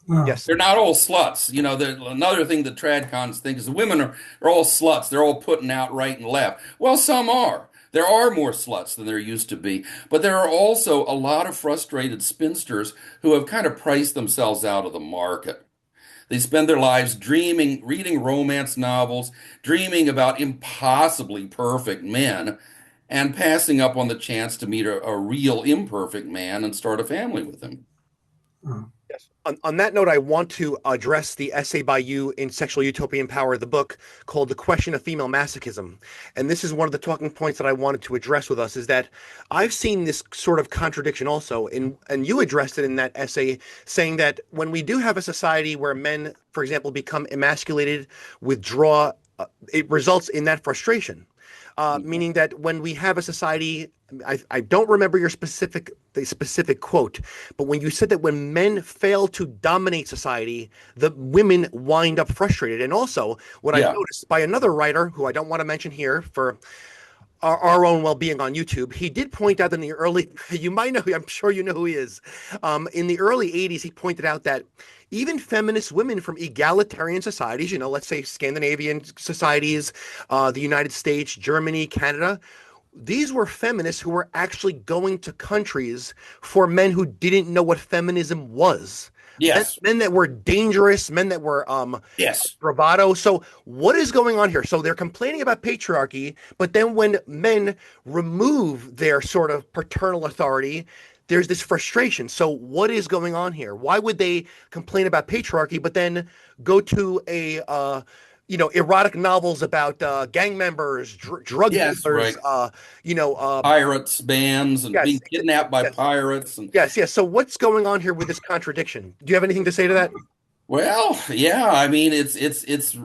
Yeah, Yes. They're not all sluts. Another thing that tradcons think is the women are all sluts. They're all putting out right and left. Well, some are. There are more sluts than there used to be. But there are also a lot of frustrated spinsters who have kind of priced themselves out of the market. They spend their lives dreaming, reading romance novels, dreaming about impossibly perfect men, and passing up on the chance to meet a real imperfect man and start a family with him. Uh, Yes. On that note, I want to address the essay by you in Sexual Utopian Power, the book called The Question of Female Masochism. And this is one of the talking points that I wanted to address with us is that I've seen this sort of contradiction also, and you addressed it in that essay, saying that when we do have a society where men, for example, become emasculated, withdraw, it results in that frustration. Meaning that when we have a society, I don't remember the specific quote, but when you said that when men fail to dominate society, the women wind up frustrated. And also, what I've Yeah. noticed by another writer who I don't want to mention here for our own well-being on YouTube, he did point out in the early, you might know, I'm sure you know who he is. In the early 80s, he pointed out that even feminist women from egalitarian societies, let's say Scandinavian societies, the United States, Germany, Canada, these were feminists who were actually going to countries for men who didn't know what feminism was. Yes. Men that were dangerous, men that were Yes. bravado. So what is going on here? So they're complaining about patriarchy, but then when men remove their sort of paternal authority, there's this frustration. So what is going on here? Why would they complain about patriarchy, but then go to erotic novels about gang members, drug Yes. dealers, Right. you know, uh, Pirates, bands, and yes, being kidnapped by yes, pirates. And yes. So what's going on here with this contradiction? Do you have anything to say to that? well, yeah, I mean, it's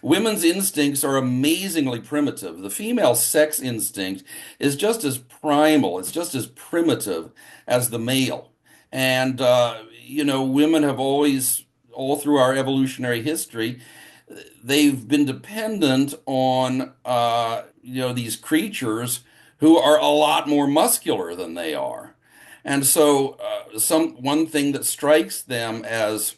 women's instincts are amazingly primitive. The female sex instinct is just as primal, it's just as primitive as the male. And women have always, all through our evolutionary history, they've been dependent on these creatures who are a lot more muscular than they are. And so some one thing that strikes them as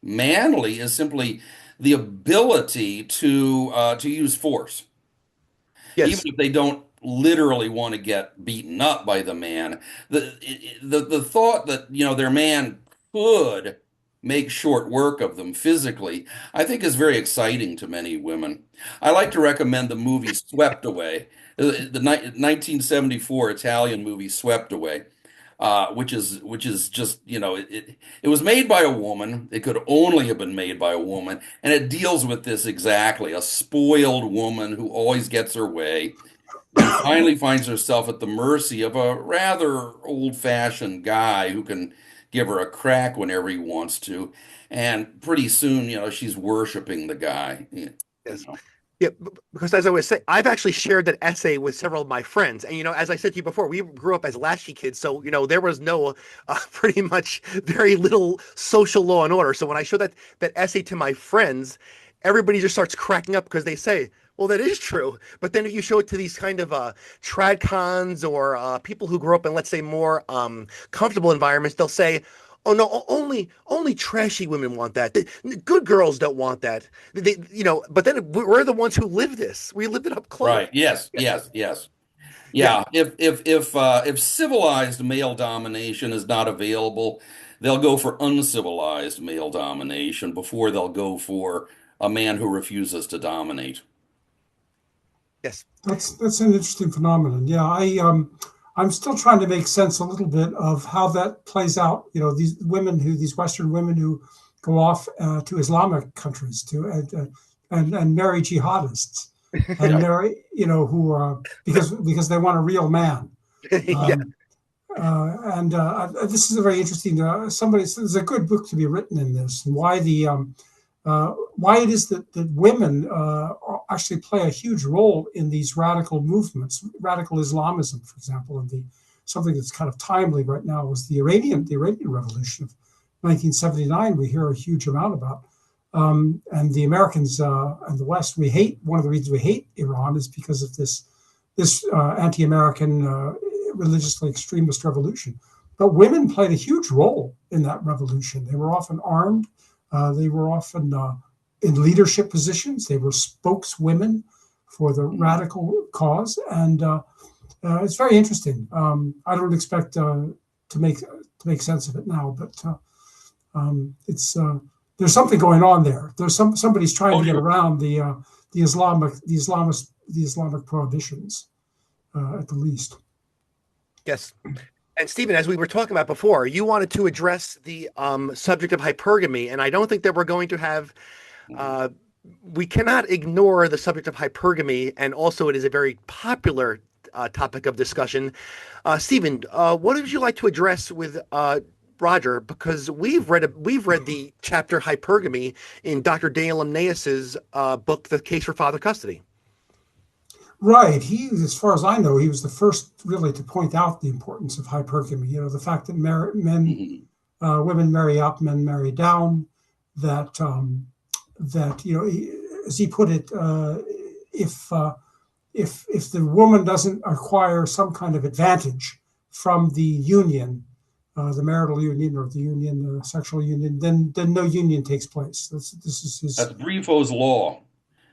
manly is simply the ability to use force, even Yes, if they don't literally want to get beaten up by the man. The thought that their man could make short work of them physically, I think is very exciting to many women. I like to recommend the movie Swept Away, the 1974 Italian movie Swept Away, which is just it was made by a woman. It could only have been made by a woman, and it deals with this exactly: a spoiled woman who always gets her way and finally finds herself at the mercy of a rather old-fashioned guy who can give her a crack whenever he wants to, and pretty soon she's worshiping the guy. You yes. know. Yeah, because as I was saying, I've actually shared that essay with several of my friends, and as I said to you before, we grew up as latchkey kids, so there was no, pretty much very little social law and order. So when I show that essay to my friends, everybody just starts cracking up because they say, "Well, that is true." But then if you show it to these kind of trad cons or people who grew up in, let's say, more comfortable environments, they'll say, "Oh no, only trashy women want that. Good girls don't want that." But then we're the ones who live this. We lived it up close. Right. Yes. Yes. Yes. Yes. Yeah. Yeah. If civilized male domination is not available, they'll go for uncivilized male domination before they'll go for a man who refuses to dominate. Yes. that's an interesting phenomenon. Yeah, I'm still trying to make sense a little bit of how that plays out. These Western women who go off to Islamic countries and marry jihadists and Yeah. marry who are because they want a real man. Yeah. Um, and this is a very interesting. Somebody says there's a good book to be written in this, and why it is that women actually play a huge role in these radical movements, radical Islamism, for example, and something that's kind of timely right now was the Iranian Revolution of 1979. We hear a huge amount about, and the Americans and the West. One of the reasons we hate Iran is because of this anti-American, religiously extremist revolution. But women played a huge role in that revolution. They were often armed. They were often in leadership positions. They were spokeswomen for the radical cause, and it's very interesting. I don't expect to make sense of it now, but it's there's something going on there. There's somebody's trying Oh, to get sure. around the Islamic prohibitions, at the least. Yes. And Stephen, as we were talking about before, you wanted to address the subject of hypergamy, and I don't think that we're going to have. Uh, we cannot ignore the subject of hypergamy, and also it is a very popular topic of discussion. Stephen, what would you like to address with Roger? Because we've read the chapter hypergamy in Dr. Dale Limnaeus's book, The Case for Father Custody. Right. He, as far as I know, he was the first really to point out the importance of hypergamy. The fact that women marry up, men marry down. That as he put it, if the woman doesn't acquire some kind of advantage from the union, the marital union or the sexual union, then no union takes place. This is his. That's Briffault's law.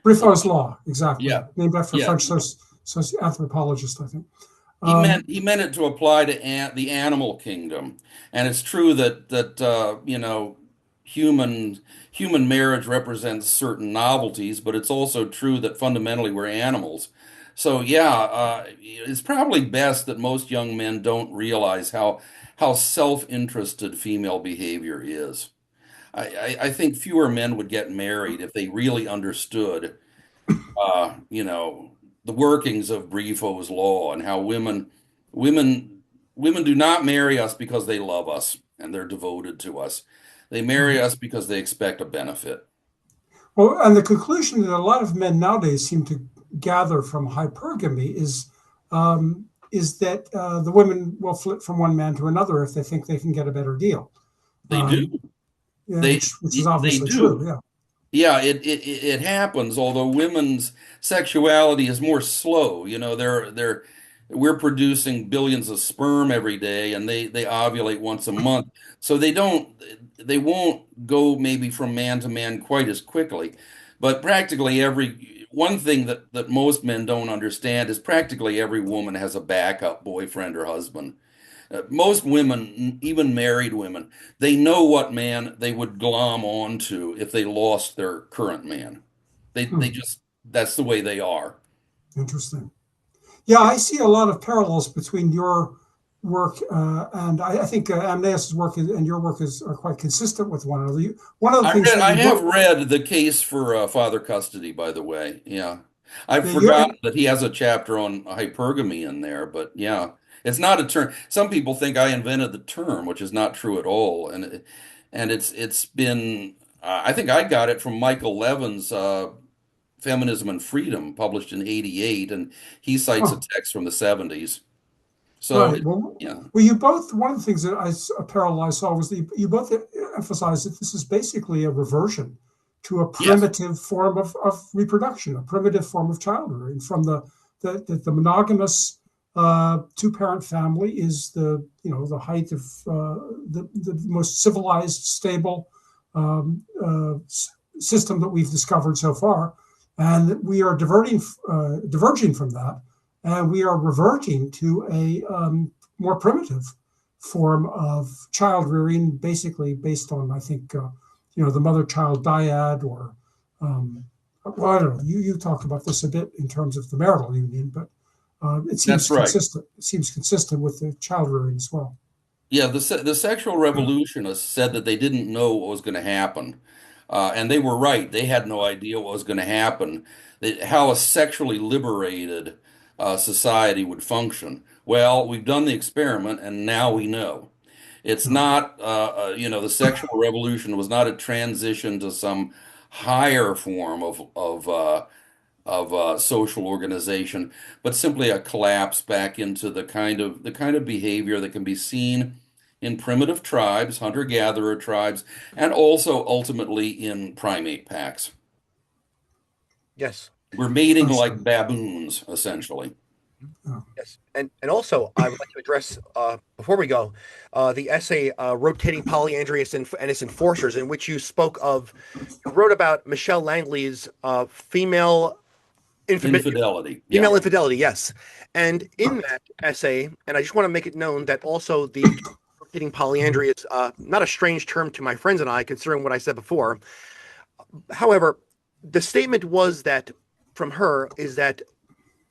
Briffault's law, exactly. Yeah. Named after a Yeah. French anthropologist, I think. He meant it to apply to the animal kingdom, and it's true that human marriage represents certain novelties, but it's also true that fundamentally we're animals. So yeah, it's probably best that most young men don't realize how self-interested female behavior is. I think fewer men would get married if they really understood uh, you know, the workings of Briffault's law and how women, women do not marry us because they love us and they're devoted to us. They marry us because they expect a benefit. Well, and the conclusion that a lot of men nowadays seem to gather from hypergamy is that the women will flip from one man to another if they think they can get a better deal. They do. Yeah, They which is they obviously do. true. Yeah. Yeah, it happens, although women's sexuality is more slow. We're producing billions of sperm every day and they ovulate once a month. So they won't go maybe from man to man quite as quickly. But practically every one thing that most men don't understand is practically every woman has a backup boyfriend or husband. Most women, even married women, they know what man they would glom onto if they lost their current man. They just, that's the way they are. Interesting. Yeah, I see a lot of parallels between your work and I think Amneas's work and your work are quite consistent with one another. One of the things I that have read The Case for Father Custody, by the way. Yeah. I've yeah, forgotten that he has a chapter on hypergamy in there, but yeah, it's not a term. Some people think I invented the term, which is not true at all. And it's been, I think I got it from Michael Levin's Feminism and Freedom, published in '88, and he cites a huh, text from the '70s. So, right. Well, yeah. you both, one of the things that a parallel I saw was that you both emphasized that this is basically a reversion to a Yes. primitive form of reproduction, a primitive form of child rearing. From the monogamous two-parent family is the height of the most civilized, stable system that we've discovered so far, and we are diverging from that, and we are reverting to a more primitive form of child rearing, basically based on, I think, the mother-child dyad, or well, I don't know. You talked about this a bit in terms of the marital union, but it seems That's right. consistent. It seems consistent with the child rearing as well. Yeah, the sexual revolutionists said that they didn't know what was going to happen. And they were right. They had no idea what was going to happen, how a sexually liberated society would function. Well, we've done the experiment, and now we know. It's Yeah. not, the sexual revolution was not a transition to some higher form of social organization, but simply a collapse back into the kind of behavior that can be seen in primitive tribes, hunter-gatherer tribes, and also ultimately in primate packs. Yes. We're mating That's like right. baboons, essentially. Yeah. Yes, and also I would like to address before we go the essay "Rotating Polyandry and Its Enforcers," in which you spoke of, you wrote about Michelle Langley's Infidelity. Yeah. female infidelity. Yes, and in that essay, and I just want to make it known that also the Dating polyandry is not a strange term to my friends and I, considering what I said before. However, the statement was that from her is that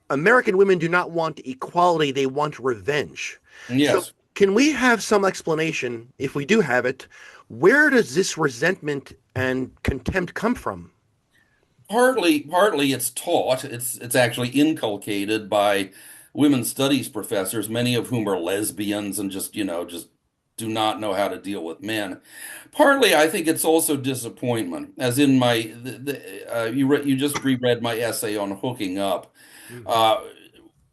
American women do not want equality, they want revenge. So, Yes. can we have some explanation, if we do have it, where does this resentment and contempt come from? Partly it's taught. It's actually inculcated by women's studies professors, many of whom are lesbians and just do not know how to deal with men. Partly, I think it's also disappointment, as in you just reread my essay on hooking up. Mm. Uh,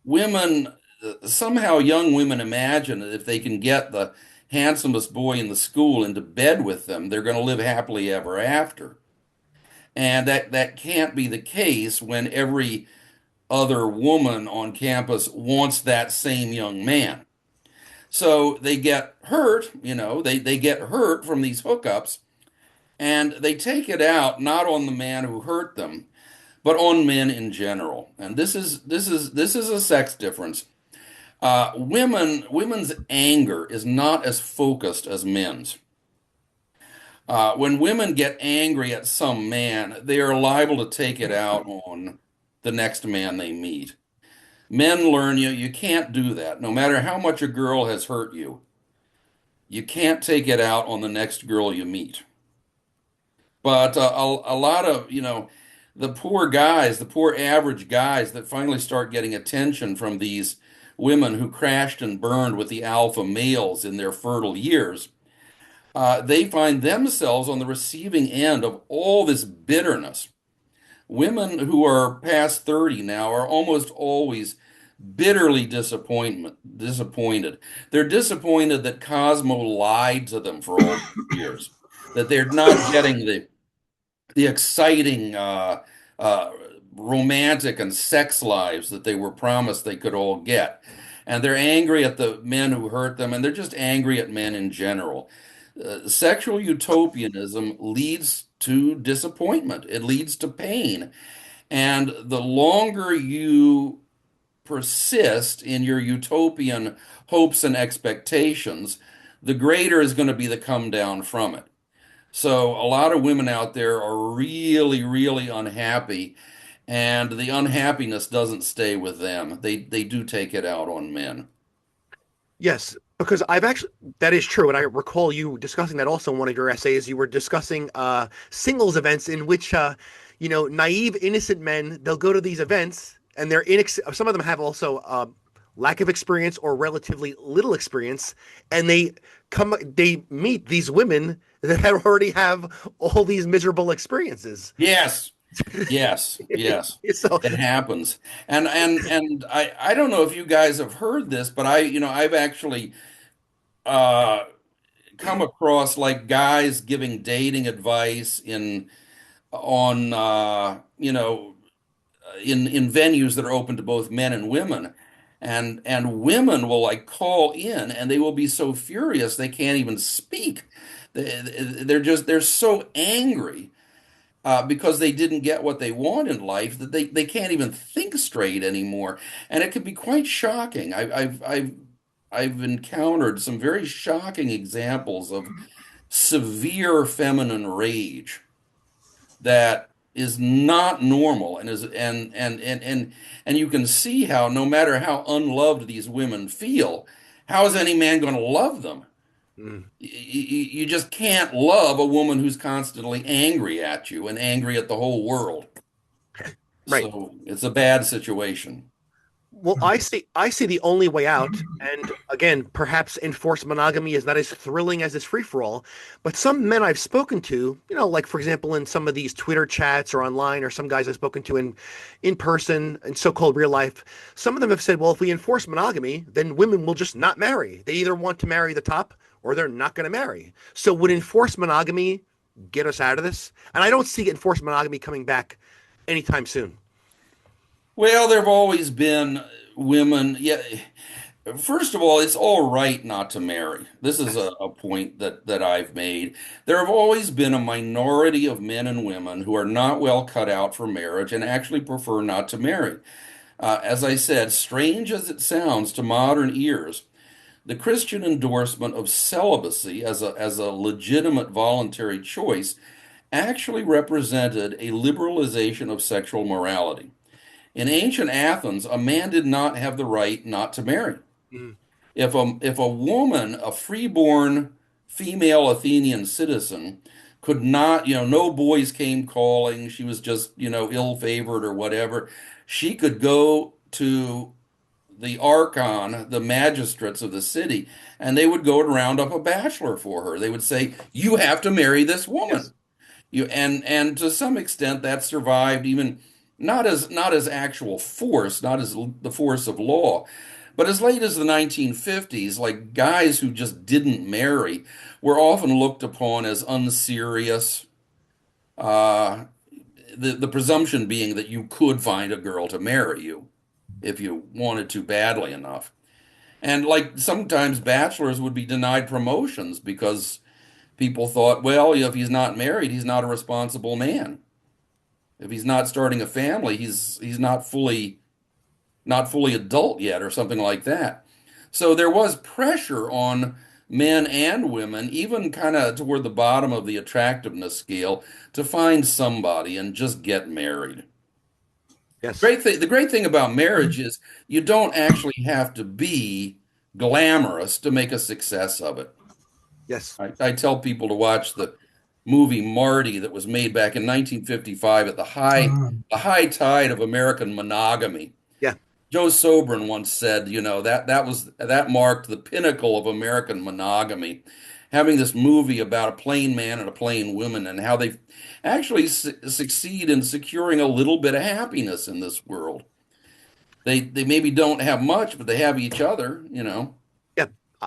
women somehow young women imagine that if they can get the handsomest boy in the school into bed with them, they're going to live happily ever after. And that can't be the case when every other woman on campus wants that same young man. So they get hurt, they get hurt from these hookups, and they take it out not on the man who hurt them, but on men in general. And this is a sex difference. Women's anger is not as focused as men's. When women get angry at some man, they are liable to take it out on the next man they meet. Men learn you can't do that. No matter how much a girl has hurt you, you can't take it out on the next girl you meet. But a lot of, the poor guys, the poor average guys that finally start getting attention from these women who crashed and burned with the alpha males in their fertile years, they find themselves on the receiving end of all this bitterness. Women who are past 30 now are almost always bitterly disappointed. They're disappointed that Cosmo lied to them for all these years, that they're not getting the exciting romantic and sex lives that they were promised they could all get. And they're angry at the men who hurt them, and they're just angry at men in general. Sexual utopianism leads to disappointment. It leads to pain. And the longer you persist in your utopian hopes and expectations, the greater is going to be the come down from it. So a lot of women out there are really, really unhappy, and the unhappiness doesn't stay with them. They do take it out on men. Yes, because I've actually, that is true. And I recall you discussing that also in one of your essays. You were discussing singles events in which, naive, innocent men, they'll go to these events and some of them have also lack of experience or relatively little experience. And they meet these women that already have all these miserable experiences. Yes. Yes, yes, So, it happens. And I don't know if you guys have heard this, but I've actually uh come across like guys giving dating advice on in venues that are open to both men and women. And women will like call in and they will be so furious they can't even speak. They're so angry because they didn't get what they want in life that they can't even think straight anymore. And it can be quite shocking. I've encountered some very shocking examples of severe feminine rage that is not normal and you can see how no matter how unloved these women feel, how is any man going to love them? mm, You just can't love a woman who's constantly angry at you and angry at the whole world. right. So it's a bad situation. Well, I see the only way out, and again, perhaps enforced monogamy is not as thrilling as this free for all, but some men I've spoken to, like for example, in some of these Twitter chats or online, or some guys I've spoken to in person in so-called real life, some of them have said, well, if we enforce monogamy, then women will just not marry. They either want to marry the top or they're not going to marry. So would enforced monogamy get us out of this? And I don't see enforced monogamy coming back anytime soon. Well, there have always been women. Yeah, first of all, it's all right not to marry. This is a point that I've made. There have always been a minority of men and women who are not well cut out for marriage and actually prefer not to marry. As I said, strange as it sounds to modern ears, the Christian endorsement of celibacy as a legitimate voluntary choice actually represented a liberalization of sexual morality. In ancient Athens, a man did not have the right not to marry. Mm. If a woman, a freeborn female Athenian citizen, could not, no boys came calling, she was just, ill-favored or whatever, she could go to the archon, the magistrates of the city, and they would go and round up a bachelor for her. They would say, "You have to marry this Yes. woman." And to some extent that survived, even not as actual force, not as the force of law, but as late as the 1950s, like guys who just didn't marry were often looked upon as unserious. Uh, the presumption being that you could find a girl to marry you if you wanted to badly enough. And like sometimes bachelors would be denied promotions because people thought, well, if he's not married, he's not a responsible man. If he's not starting a family, he's not fully adult yet or something like that. So there was pressure on men and women, even kind of toward the bottom of the attractiveness scale, to find somebody and just get married. Yes. The great thing about marriage is you don't actually have to be glamorous to make a success of it. Yes. I tell people to watch the movie Marty that was made back in 1955 at the high tide of American monogamy. Yeah. Joe Sobran once said, that marked the pinnacle of American monogamy. Having this movie about a plain man and a plain woman and how they actually succeed in securing a little bit of happiness in this world. They maybe don't have much, but they have each other. Yeah,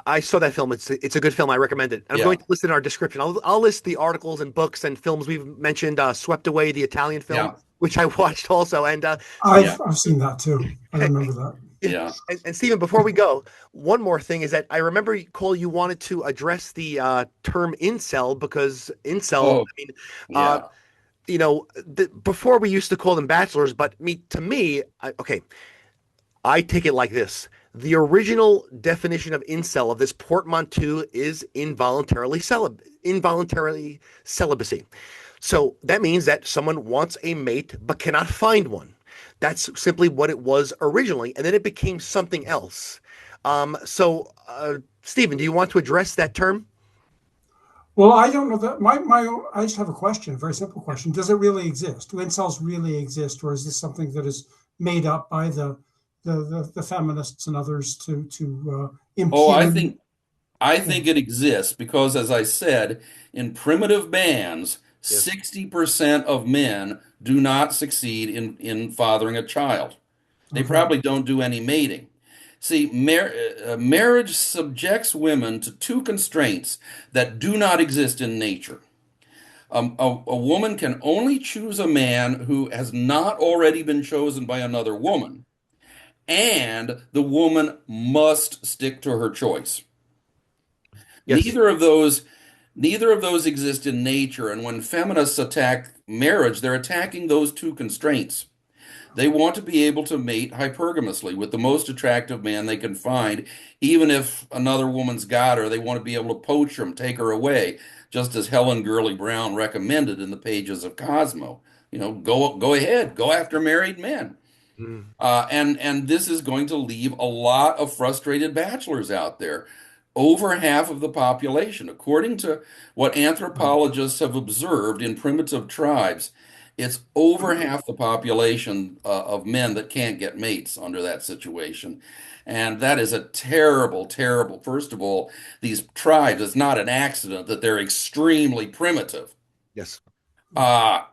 I saw that film. It's a good film. I recommend it. And I'm Yeah. going to list in our description. I'll list the articles and books and films we've mentioned. Swept Away, the Italian film, Yeah. which I watched also. And Yeah. I've seen that too. I remember that. Yeah. and Stephen, before we go, one more thing is that I remember, Cole, you wanted to address the term incel because incel. Oh, I mean, yeah. before we used to call them bachelors, but to me, okay, I take it like this. The original definition of incel of this portmanteau is involuntarily celibacy. So that means that someone wants a mate but cannot find one. That's simply what it was originally, and then it became something else. Stephen, do you want to address that term? Well, I don't know that I just have a question, a very simple question. Does it really exist? Do incels really exist, or is this something that is made up by the feminists and others to Oh, impugn? I think it exists because, as I said, in primitive bands, Yes. 60% of men do not succeed in fathering a child. They Okay. probably don't do any mating. See, marriage subjects women to two constraints that do not exist in nature. A woman can only choose a man who has not already been chosen by another woman, and the woman must stick to her choice. Yes. Neither of those neither of those exist in nature, and when feminists attack marriage, they're attacking those two constraints. They want to be able to mate hypergamously with the most attractive man they can find, even if another woman's got her, they want to be able to poach her, take her away, just as Helen Gurley Brown recommended in the pages of Cosmo. Go ahead, go after married men. Mm. And this is going to leave a lot of frustrated bachelors out there. Over half of the population, according to what anthropologists have observed in primitive tribes, it's over half the population of men that can't get mates under that situation. And that is a terrible, terrible. First of all, these tribes, it's not an accident that they're extremely primitive. Yes. Uh,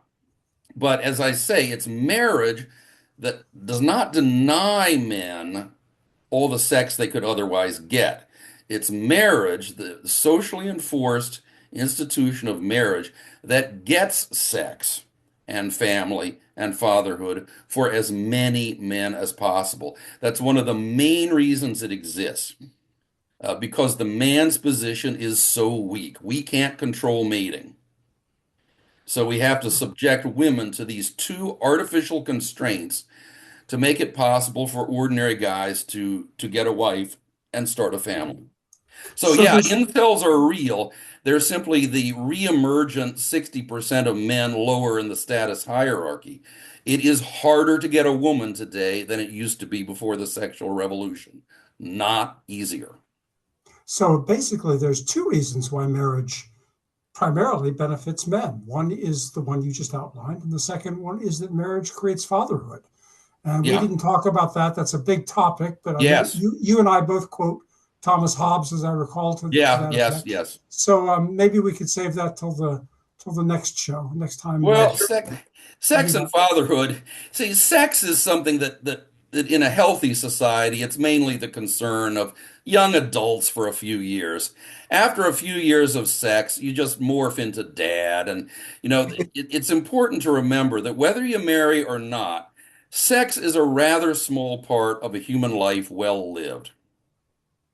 but as I say, it's marriage that does not deny men all the sex they could otherwise get. It's marriage, the socially enforced institution of marriage, that gets sex and family and fatherhood for as many men as possible. That's one of the main reasons it exists, because the man's position is so weak. We can't control mating. So we have to subject women to these two artificial constraints to make it possible for ordinary guys to get a wife and start a family. So So yeah, there's incels are real. They're simply the reemergent 60% of men lower in the status hierarchy. It is harder to get a woman today than it used to be before the sexual revolution. Not easier. so basically there's two reasons why marriage primarily benefits men. One is the one you just outlined, and the second one is that marriage creates fatherhood. And we Yeah. didn't talk about that. That's a big topic, but I know Yes. you and I both quote Thomas Hobbes, as I recall, to Yeah. that Yes. effect. Yes. So maybe we could save that till the next show, next time Yeah, Well, sure. we sex do and that. fatherhood. See, sex is something that in a healthy society, it's mainly the concern of young adults for a few years. After a few years of sex, you just morph into dad. And, it's important to remember that whether you marry or not, sex is a rather small part of a human life well lived.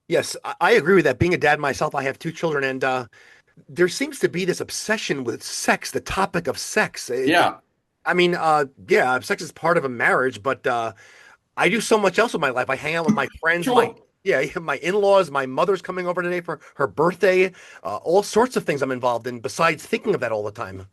Yes, I agree with that. Being a dad myself, I have two children, and there seems to be this obsession with sex, the topic of sex. Yeah, I mean, yeah, sex is part of a marriage, but I do so much else with my life. I hang out with my friends, my sure. yeah, my in-laws, my mother's coming over today for her birthday, all sorts of things I'm involved in besides thinking of that all the time.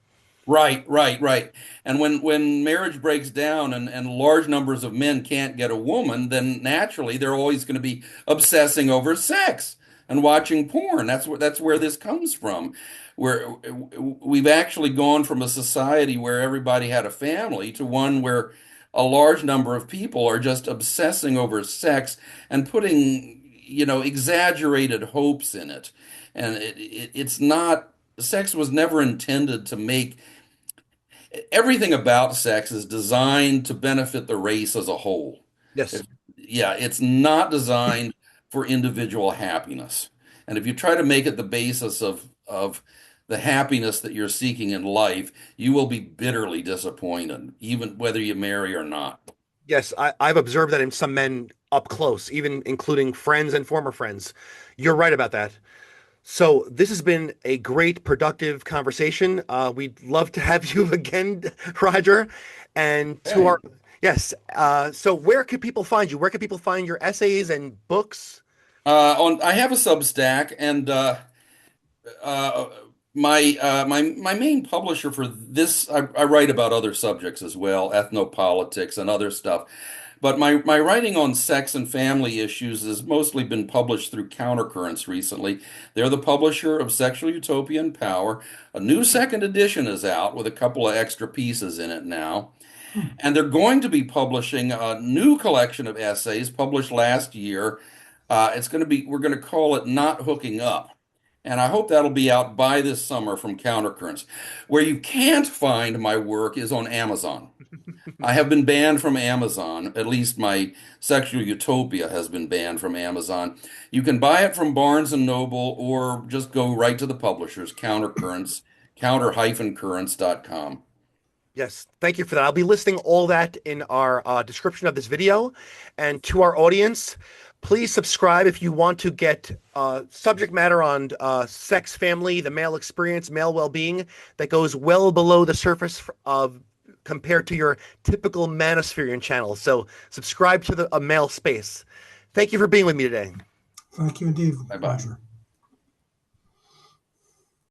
Right, right, right. And when marriage breaks down and large numbers of men can't get a woman, then naturally they're always going to be obsessing over sex and watching porn. That's where this comes from. Where we've actually gone from a society where everybody had a family to one where a large number of people are just obsessing over sex and putting, exaggerated hopes in it. And it's not, sex was never intended to make everything about sex is designed to benefit the race as a whole. Yes. If, yeah, it's not designed for individual happiness. And if you try to make it the basis of the happiness that you're seeking in life, you will be bitterly disappointed, even whether you marry or not. Yes, I've observed that in some men up close, even including friends and former friends. You're right about that. So this has been a great, productive conversation. We'd love to have you again, Roger. And to Hey, our yes. So where can people find you? Where can people find your essays and books? I have a Substack, and uh, my main publisher for this, I write about other subjects as well, ethnopolitics and other stuff. But my writing on sex and family issues has mostly been published through Countercurrents recently. They're the publisher of Sexual Utopia and Power. A new second edition is out with a couple of extra pieces in it now. And they're going to be publishing a new collection of essays published last year. We're going to call it Not Hooking Up. And I hope that'll be out by this summer from Countercurrents. Where you can't find my work is on Amazon. I have been banned from Amazon. At least my Sexual Utopia has been banned from Amazon. You can buy it from Barnes and Noble or just go right to the publishers, Countercurrents, counter-currents.com. Yes, thank you for that. I'll be listing all that in our description of this video. And to our audience, please subscribe if you want to get subject matter on sex, family, the male experience, male well-being that goes well below the surface of compared to your typical Manosphere channel. So subscribe to the male space. Thank you for being with me today. Thank you indeed, Bye bye. Roger.